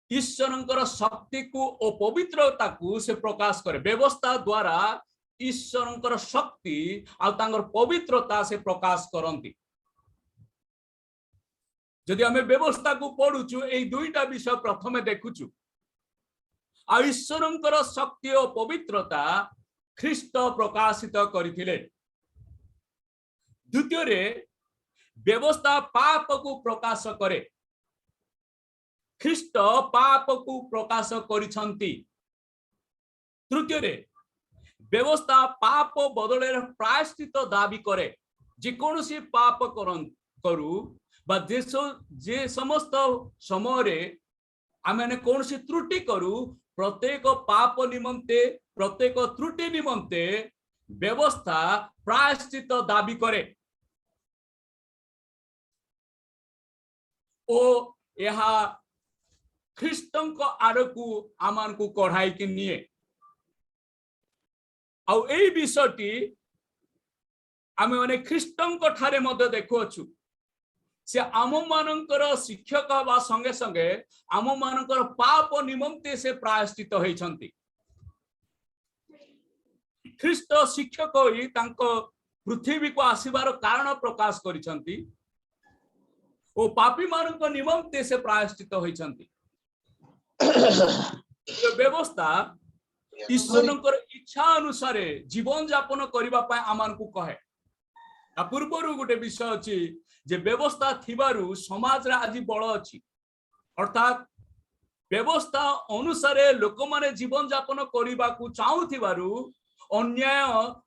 S4: ईश्वरंकर शक्ति को और पवित्रता को से प्रकाश करे व्यवस्था द्वारा ईश्वरंकर शक्ति आ तांगर पवित्रता से प्रकाश करंती। जदि हमें व्यवस्था को पढ़ुचु ए दुईटा विषय प्रथमे देखुचु आ ईश्वरंकर शक्ति और पवित्रता ख्रीष्ट प्रकाशित करथिले। द्वितीय रे व्यवस्था पाप को प्रकाश करे ख्रीष्ट पाप को प्रकाश करिसंती। तृतीय रे व्यवस्था पाप बदले प्रायश्चित दाबी करे जे कोनोसी पाप करू बा जे समस्त समय रे आमे कोनोसी त्रुटि करू प्रत्येक पाप निमंते प्रत्येक त्रुटि निमंते व्यवस्था प्रायश्चित दाबी करे ओ यहा ख्रीष्टन को आड़कू आमान को कढ़ाई के निये आउ एई विषयटी आमे माने ख्रीष्टन को ठारे मध्य देखुअछु से आम मानकर शिक्षक बा संगे संगे आम मानकर पाप निमंते से प्रायश्चित होइछंती। ख्रीष्ट शिक्षक होई तांको पृथ्वी को आसीबार कारण प्रकाश करिछंती ओ पापी मानक निमंते से प्रायश्चित होइछंती। व्यवस्था ईश्वरंकर इच्छा अनुसार जीवन यापन करिबा पाए आमान को कहे पूर्वरु गोटे विषय अछि जे व्यवस्था थिबारु समाज रे आज बळ अछि अर्थात व्यवस्था अनुसार लोक माने जीवन यापन करिबा को चाहुथिबारु अन्याय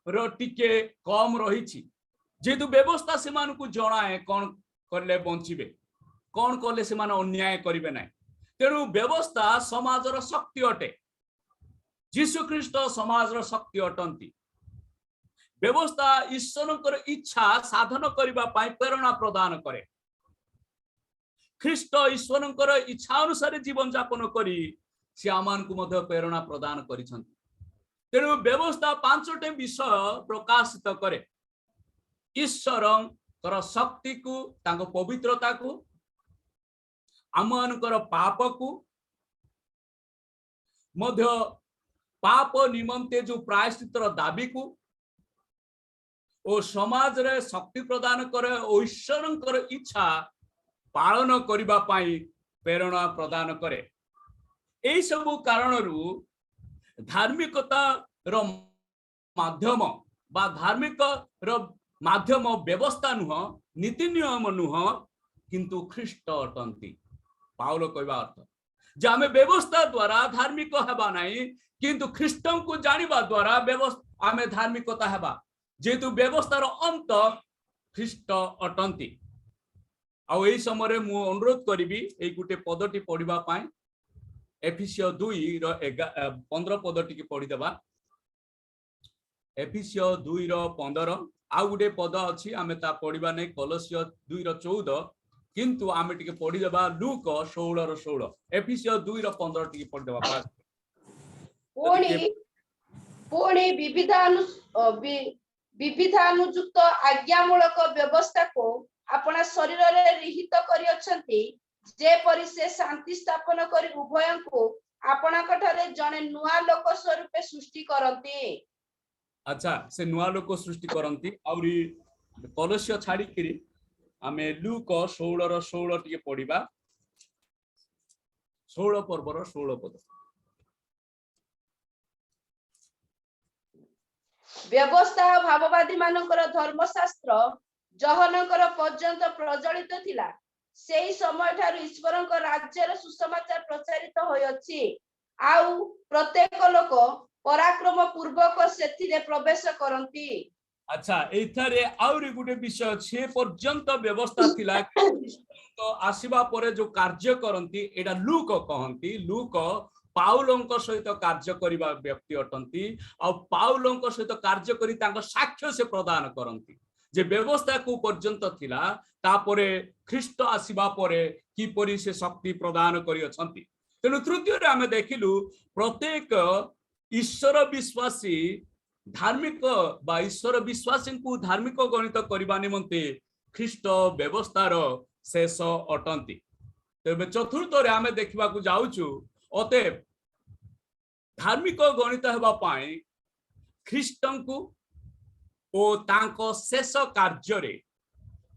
S4: रो टिके कम रहिछि जेतु व्यवस्था से मान को जणाए कोन करले बंचिबे कोन करले से मान अन्याय करिवे नै तेणु व्यवस्था समाजर शक्ति अटे जीशु ख्रीष्ट समाजर शक्ति अटंती। व्यवस्था ईश्वरंकर इच्छा साधन करिबा पाई प्रेरणा प्रदान करे ख्रीष्ट ईश्वरंकर इच्छा अनुसार जीवन यापन करी से आमान को मध्य प्रेरणा प्रदान करिसंती। तेणु व्यवस्था पांचटे विषय प्रकाशित करे ईश्वरंकर शक्ति को तांको पवित्रता को आमानकर पाप को मध्य पाप निमंते जो प्रायश्चितर दाबी को ओ समाज रे शक्ति प्रदान करे ओ ईश्वरंकर इच्छा पालन करिबा पाई प्रेरणा प्रदान करे। एई सब कारणरू धार्मिकता रो माध्यम बा धार्मिक रो माध्यम व्यवस्था नुह नीति नियम नुह किंतु ख्रीष्ट अटंती। पाउल कहबा अर्थ जे आमे व्यवस्था द्वारा धार्मिक हेबा नाही किंतु ख्रीष्टन को जानिबा द्वारा व्यवस्था आमे धार्मिकता हेबा जेतु व्यवस्थार अंत ख्रीष्ट अटंती। आउ एई समय मु अनुरोध करिबी एई गुटे पदटी पढिबा पाई एफिसियो 2 रो 15 पदटी के पढि देबा एफिसियो 2 रो 15 आउ गुटे पद अछि आमे ता पढिबा नै कोलोसियो 2 रो 14 किंतु आमे टिके पढि देबा लूक 16 रो 16 एफिसियो 2 रो 15 टिके पढि देबा
S6: पुणी विविधानुयुक्त आज्ञामूलक व्यवस्था को अपना शरीर रे रिहित करि अछंती जेपरि से शांति स्थापन करी उभय को आपना कठारे जने नुआ लोक स्वरूप सृष्टि करंती।
S4: अच्छा से नुआ लोक सृष्टि करंती आउरी कोलोसियो छाडी किरी आमे लूक 16 रो 16 टिके पढिबा 16 पर्व रो 16 पद
S6: ବ୍ୟବସ୍ଥା ଭାବବାଦୀ ମାନଙ୍କର ଧର୍ମଶାସ୍ତ୍ର ଜହନଙ୍କର ପର୍ଯ୍ୟନ୍ତ ପ୍ରଚଳିତ ଥିଲା। ସେହି ସମୟ ଠାରୁ ଈଶ୍ୱରଙ୍କ ରାଜ୍ୟର ସୁସମାଚାର ପ୍ରଚାରିତ ହୋଇଅଛି, ଆଉ ପ୍ରତ୍ୟେକ ଲୋକ ପରାକ୍ରମ ପୂର୍ବକ ସେଥିରେ ପ୍ରବେଶ କରନ୍ତି।
S4: अच्छा एथारे आउरी गुटे विषय छे पर्यंत व्यवस्था थिला तो आसीबा परे जो कार्य करंती एडा लूक कहंती। लूक पाउलंक सहित कार्य करिबा व्यक्ति अटंती आ पाउलंक सहित कार्य करी तांको साक्ष्य से प्रदान करंती जे व्यवस्था को पर्यंत थिला तापरे ख्रीष्ट आसीबा परे की परि से शक्ति प्रदान करि अछंती। तेनु तृतीय रे हमें देखिलु प्रत्येक ईश्वर विश्वासी धार्मिक बा ईश्वर विश्वासी को धार्मिक गणित करबा निमंते ख्रीष्ट व्यवस्थार शेष अटंती। तेबे चतुर्थ रे आमे देखिबा को जाउछु अतएव धार्मिक गणित हेबा पाई ख्रीष्टंकु ओ तांको शेष कार्य रे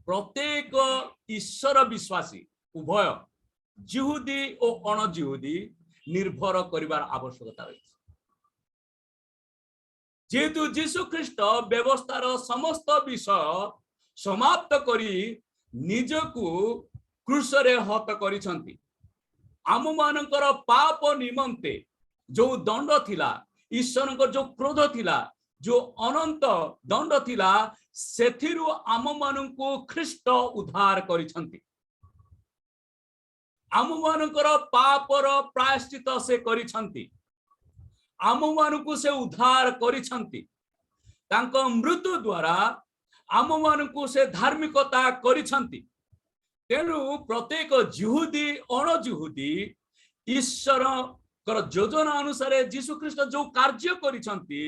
S4: प्रत्येक ईश्वर विश्वासी उभय जिहुदी और अणजिहुदी निर्भर करिवार आवश्यकता रही। जेहेतु जीशु ख्रीष्ट व्यवस्थार समस्त विषय समाप्त करी निजकु क्रूसरे हत करिसंती। आम मानकर पाप निमंते जो दंड थिला ईश्वरक जो क्रोध थिला जो अनंत दंड थिला सेथिरु आम मानकु ख्रीष्ट उद्धार करिसंती। आम मानकर पापर प्रायश्चित से करिसंती। आम मानकु से उद्धार करिसंती। तांको मृत्यु द्वारा आम मानकु से धार्मिकता करिसंती। तेनु प्रत्येक जिहुदी अणजिहुदी ईश्वर योजना अनुसार जीशु ख्रीष्ट जो कार्य करिसंती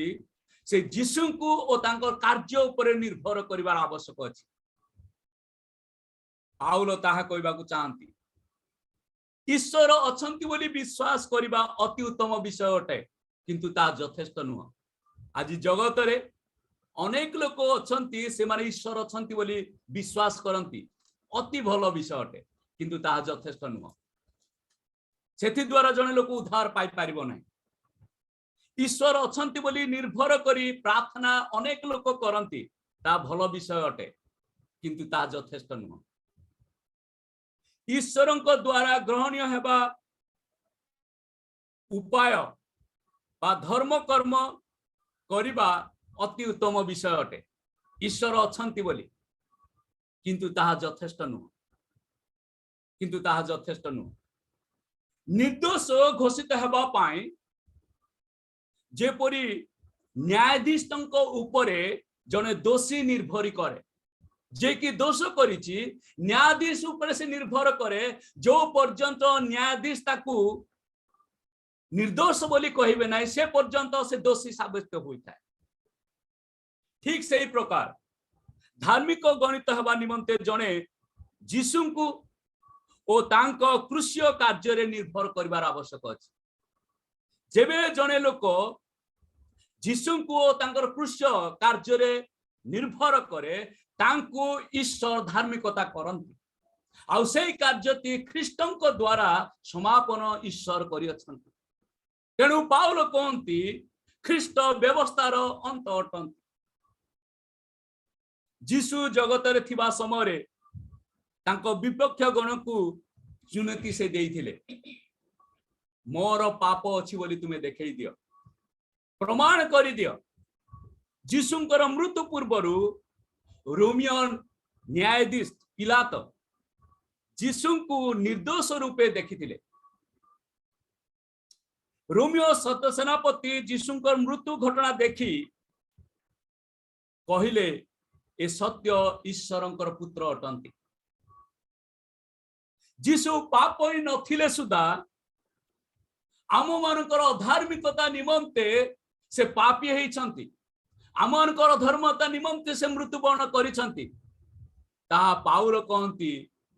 S4: से जीशु को और तांको कार्य ऊपर निर्भर करिवार आवश्यक अछि। पाउल ताहा कहबाकू चाहंती ईश्वर अछंती बोली विश्वास करिबा अति उत्तम विषय अटे, किंतु ता यथेष्ट नुह। आज जगत रे अनेक लोक अछंती से माने ईश्वर अछंती बोली विश्वास करंती, अति भलो विषय अटे, किंतु ता यथेष्ट नुह। सेथि द्वारा जने लोक उद्धार पाई पारिबो नै। ईश्वर अछंती बोली निर्भर करी प्रार्थना अनेक लोक करंती, ता भलो विषय अटे, किंतु ता यथेष्ट नुह। ईश्वरଙ୍କ द्वारा ग्रहणीय हेबा उपाय बा धर्म कर्म करिबा अति उत्तम विषय अटे। ईश्वर अछंती बोली, किंतु ताहा यथेष्ट नुह, किंतु ताहा यथेष्ट नुह। निर्दोष घोषित हेबा पाई जेपरि न्यायाधीशଙ୍କ उपरे जने दोषी निर्भरी करे, जे कि दोष करिछि न्यायाधीश ऊपर से निर्भर करे। जो पर्यंत न्यायाधीश ताकू निर्दोष बोली कहिबे नै से पर्यंत से दोषी साबित होइଥାଏ। ठीक सही प्रकार धार्मिक गणित हेबा निमंते जने जीशुଙ୍କୁ ओ तांको क्रूसीय कार्य रे निर्भर करिवार आवश्यक अछि। जेबे जने लोक जीशुଙ୍କୁ ओ तांकर क्रूसीय कार्य रे निर्भर करे तांको ईश्वर धार्मिकता करंती। आउ सेई कार्यति ख्रीष्टଙ୍କ द्वारा समापन ईश्वर करियछंती। तेणु पाउल कहंती ख्रीष्ट व्यवस्थार अंत अटंती। जीशु जगत रे थिबा समय रे तांको विपक्ष गण को चुनौती से देइथिले, मोर पाप अछि बोली तुमे देखै दियो, प्रमाण करि दियो। जीशुଙ୍କର मृत्यु पूर्वरु रोमियन न्यायाधीश पिलात जीशु को निर्दोष रूपे देखिथिले। रोमियो सेनापति जीशुଙ୍କର मृत्यु घटना देखी कहिले ए सत्य ईश्वरଙ୍କର पुत्र अटंती। जीशु पाप ही नथिले सुदा आम मानकर अधार्मिकता निमंते से पापी हेइछंती, आम मानकर धर्मता निमंते से मृत्युवरण करिछंती। ता पाउल कहंती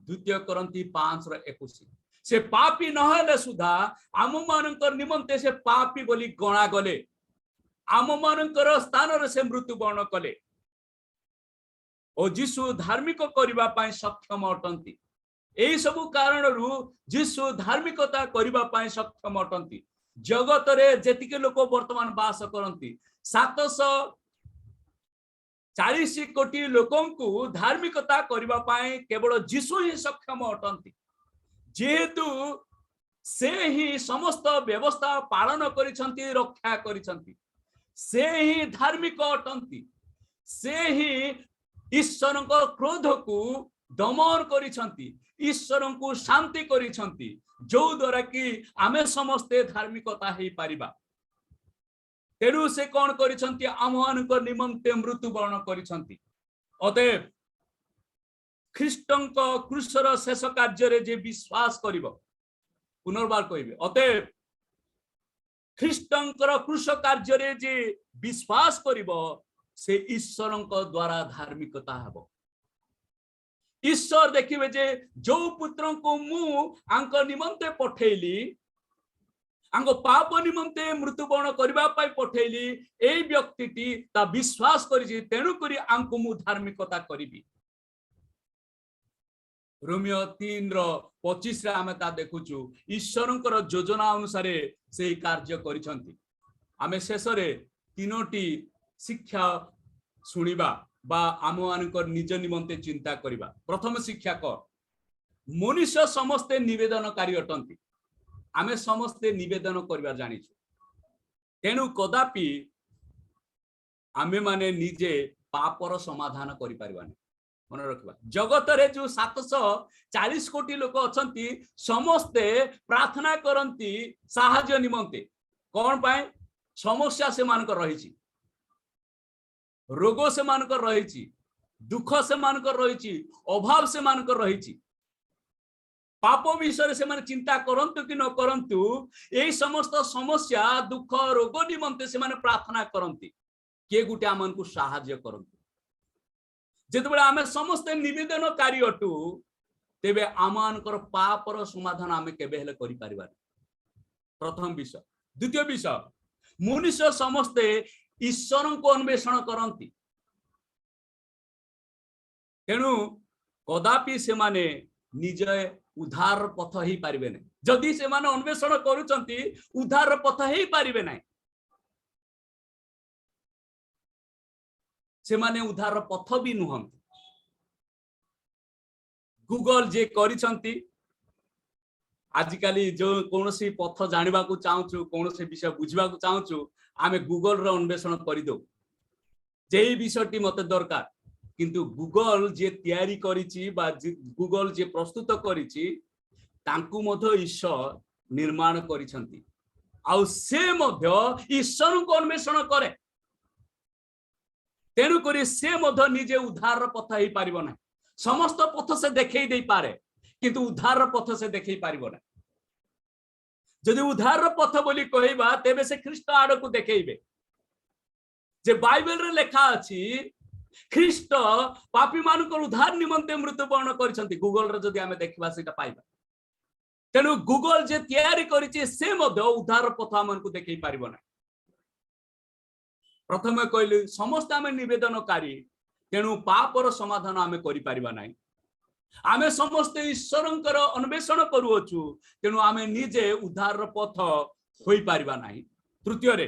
S4: 2 करंती 5:21 से पापी नहले सुधा आम मानकर निमंते से पापी बोली गणा गले, आम मानकर स्थान रे से मृत्युवरण कले। ओ जीशु धार्मिक करिबा पाई सक्षम अटंती। एई सबु कारणरू जीशु धार्मिकता करिबा पाई सक्षम अटंती। जगत रे जेतिके लोक वर्तमान वास करंती 700 40 कोटी लोकंकु धार्मिकता करिबा पाए केवल जीशु ही सक्षम अटंती जेहेतु से ही समस्त व्यवस्था पालन करिसंती रक्षा करिसंती से ही धार्मिक अटंती से ही ईश्वर क्रोध को दमन करिसंती ईश्वर को शांति करिसंती जो द्वारा कि आमे समस्ते धार्मिकता ही पारिबा तेणु से कौन करिसंती आममानक निमंते मृत्युवरण करिसंती अतएव ख्रीष्टंक क्रूसर शेष कार्य जे विश्वास करिबो पुनर्बार कहबे अतएव ख्रीष्टंकर क्रूस कार्य जे विश्वास करिबो से ईश्वर द्वारा धार्मिकता हेबो ईश्वर देखिबे जे जो पुत्र को मु आंक निमंते पठेली आंक पाप निमंते मृत्युवरण करबा पाई पठेली एई व्यक्तिटी ता विश्वास करिछि तेनु करी आंक मु धार्मिकता करिबी रोमियो 3:25 रे आमे ता देखुछु ईश्वरंकर योजना अनुसार से कार्य करिसंती आमे शेषरे तीनोटी शिक्षा सुनिबा बा आम मानकर निज निमंते चिंता करिबा प्रथम शिक्षा कर मनुष्य समस्ते निवेदनकारी अटंती आमे समस्ते निवेदन करबा जानिछु तेनु कदापि आमे माने निजे पापर समाधान करि परिबानी मन रखबा जगत रे जो 740 कोटी लोक अछंती समस्ते प्रार्थना करंती सहाय्य निमंते कोन पाए समस्या से मानकर रहिछि रोग से मानकर रहिछि दुख से मानकर रहिछि अभाव से मानकर रहिछि पाप विषय से माने चिंता करंतु कि न करंतु एई समस्त समस्या दुख रोग निमंते से माने प्रार्थना करंती के गुटे आमन को सहाय्य करंतु जेतबेला आमे समस्त निवेदनकारी अटु तेबे आमानकर पापर समाधान आमे केबे हेले करि परिबा प्रथम विषय द्वितीय विषय मनुष्य समस्ते ईश्वर को अन्वेषण करती तेणु कदापि से माने निज उद्धार पथ ही पारिबे नहीं जदि से माने अन्वेषण करूचंती उद्धार पथ ही पारिबे नहीं से माने उद्धार पथ भी नुहंती गूगल जे करिसंती आजिकाली जो कौन सी पथ जानिबा को चाहूचु कौन से विषय बुझिबा को चाहूचु आमे गूगल रो अन्वेषण करि दो जेई विषयटी मते दरकार किंतु गूगल जे तयारी करिछि बा गूगल जे प्रस्तुत करिछि तांकु मध्य ईश्वर निर्माण करिसंती आउ से मध्य ईश्वर को अन्वेषण करे तेनु करी से मध्य निजे उद्धार पथ ही पारिबो ना समस्त पथ से देखै दे पारे किंतु उद्धार पथ से देखै पारिबो ना जदि उद्धार पथ बोली कहबा तेबे से ख्रीष्ट आड़ को देखैबे जे बाइबल रे लेखा अछि ख्रीष्ट पापी मानकर उद्धार निमंते मृत्युवरण करिसंती गूगल रे जदि आमे देखबा सेटा पाइबा तेनु गूगल जे तयारी करिछि से मध्य उद्धार पथ हमन को देखै पारिबो ना प्रथमे कहली समस्त आमे निवेदनकारी तेनु पापर समाधान आमे करि पारिबा नाही आमे समस्त ईश्वरंकर अन्वेषण करूछु तेणु आमे निजे उद्धार पथ होई पारिबा नाही तृतीय रे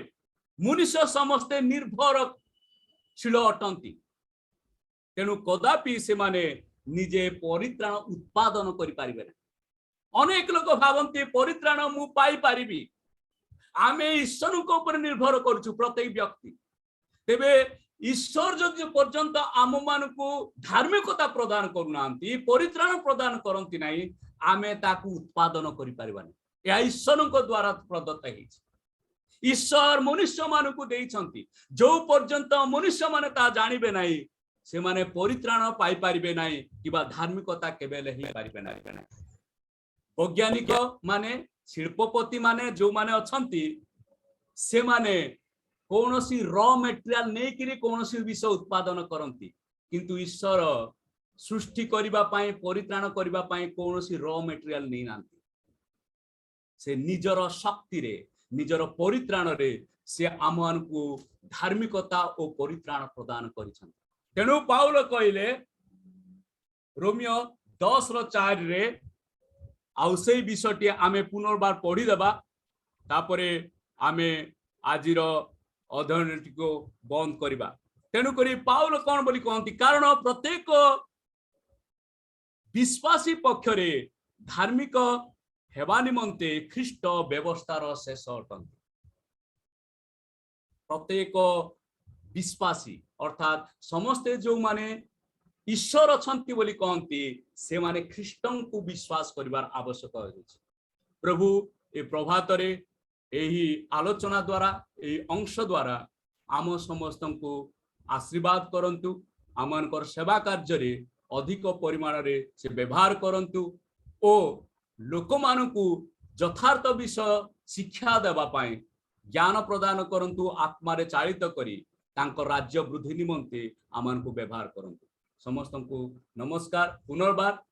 S4: मनुष्य समस्त निर्भरशील अटंती तेणु कदापि से माने निजे परित्राण उत्पादन करि पारिबे ना अनेक लोक भावंती परित्राण मु पाई पारिबी आमे ईश्वर को ऊपर निर्भर करछु प्रत्येक व्यक्ति तेबे ईश्वर जो पर्यंत आम मान को धार्मिकता प्रदान करूनांती परित्राण प्रदान करंती नाही आमे ताकू उत्पादन करि परिबानी या ईश्वर को द्वारा प्रदत्त हेछि ईश्वर मनुष्य मान को देइछंती जो पर्यंत मनुष्य माने ता जानिबे नाही से माने परित्राण पाई पारिबे नाही किबा धार्मिकता केबेले ही पारिबे नाही वैज्ञानिक माने शिल्पपति माने जो माने अछंती से माने कौन सी रॉ मटेरियल नहीं कि कौन सी विषय उत्पादन करती किंतु ईश्वर सृष्टि करिबा पाए परित्राण करिबा पाए कौन सी रॉ मटेरियल नहीं नांती से निजर शक्ति रे निजर परित्राण रे से आमान को धार्मिकता और परित्राण प्रदान करिसंती तेणु पाउल कहले रोमियो 10:4 रे आउ से विषयटी आमे पुनर्बार पढ़ी देबा तापरे आमे आजिर अध्ययन को बंद करिबा तेणु करी पाउल कौन बोली कहती कारण प्रत्येक विश्वासी पक्षरे धार्मिक हेबा निमंते ख्रीष्ट व्यवस्थार शेष अटंती प्रत्येक विश्वासी अर्थात समस्ते जो माने ईश्वर अछंती बोली कहती से माने ख्रीष्टन को विश्वास करिवार आवश्यक अछि प्रभु ए प्रभात रे एही आलोचना द्वारा एही अंश द्वारा आम समस्त को आशीर्वाद करंतु आमनकर सेवा कार्य रे अधिक परिमाण रे से व्यवहार करंतु ओ लोक मानकु यथार्थ विषय शिक्षा देबा पाए ज्ञान प्रदान करंतु आत्मा रे चालित करी तांको राज्य वृद्धि निमंते आमन को व्यवहार करंतु समस्त को नमस्कार पुनर्बार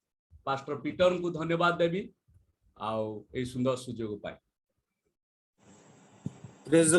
S4: पास्टर पीटर को धन्यवाद देवी आउ ए सुंदर सुजोग पाए।
S2: Praise the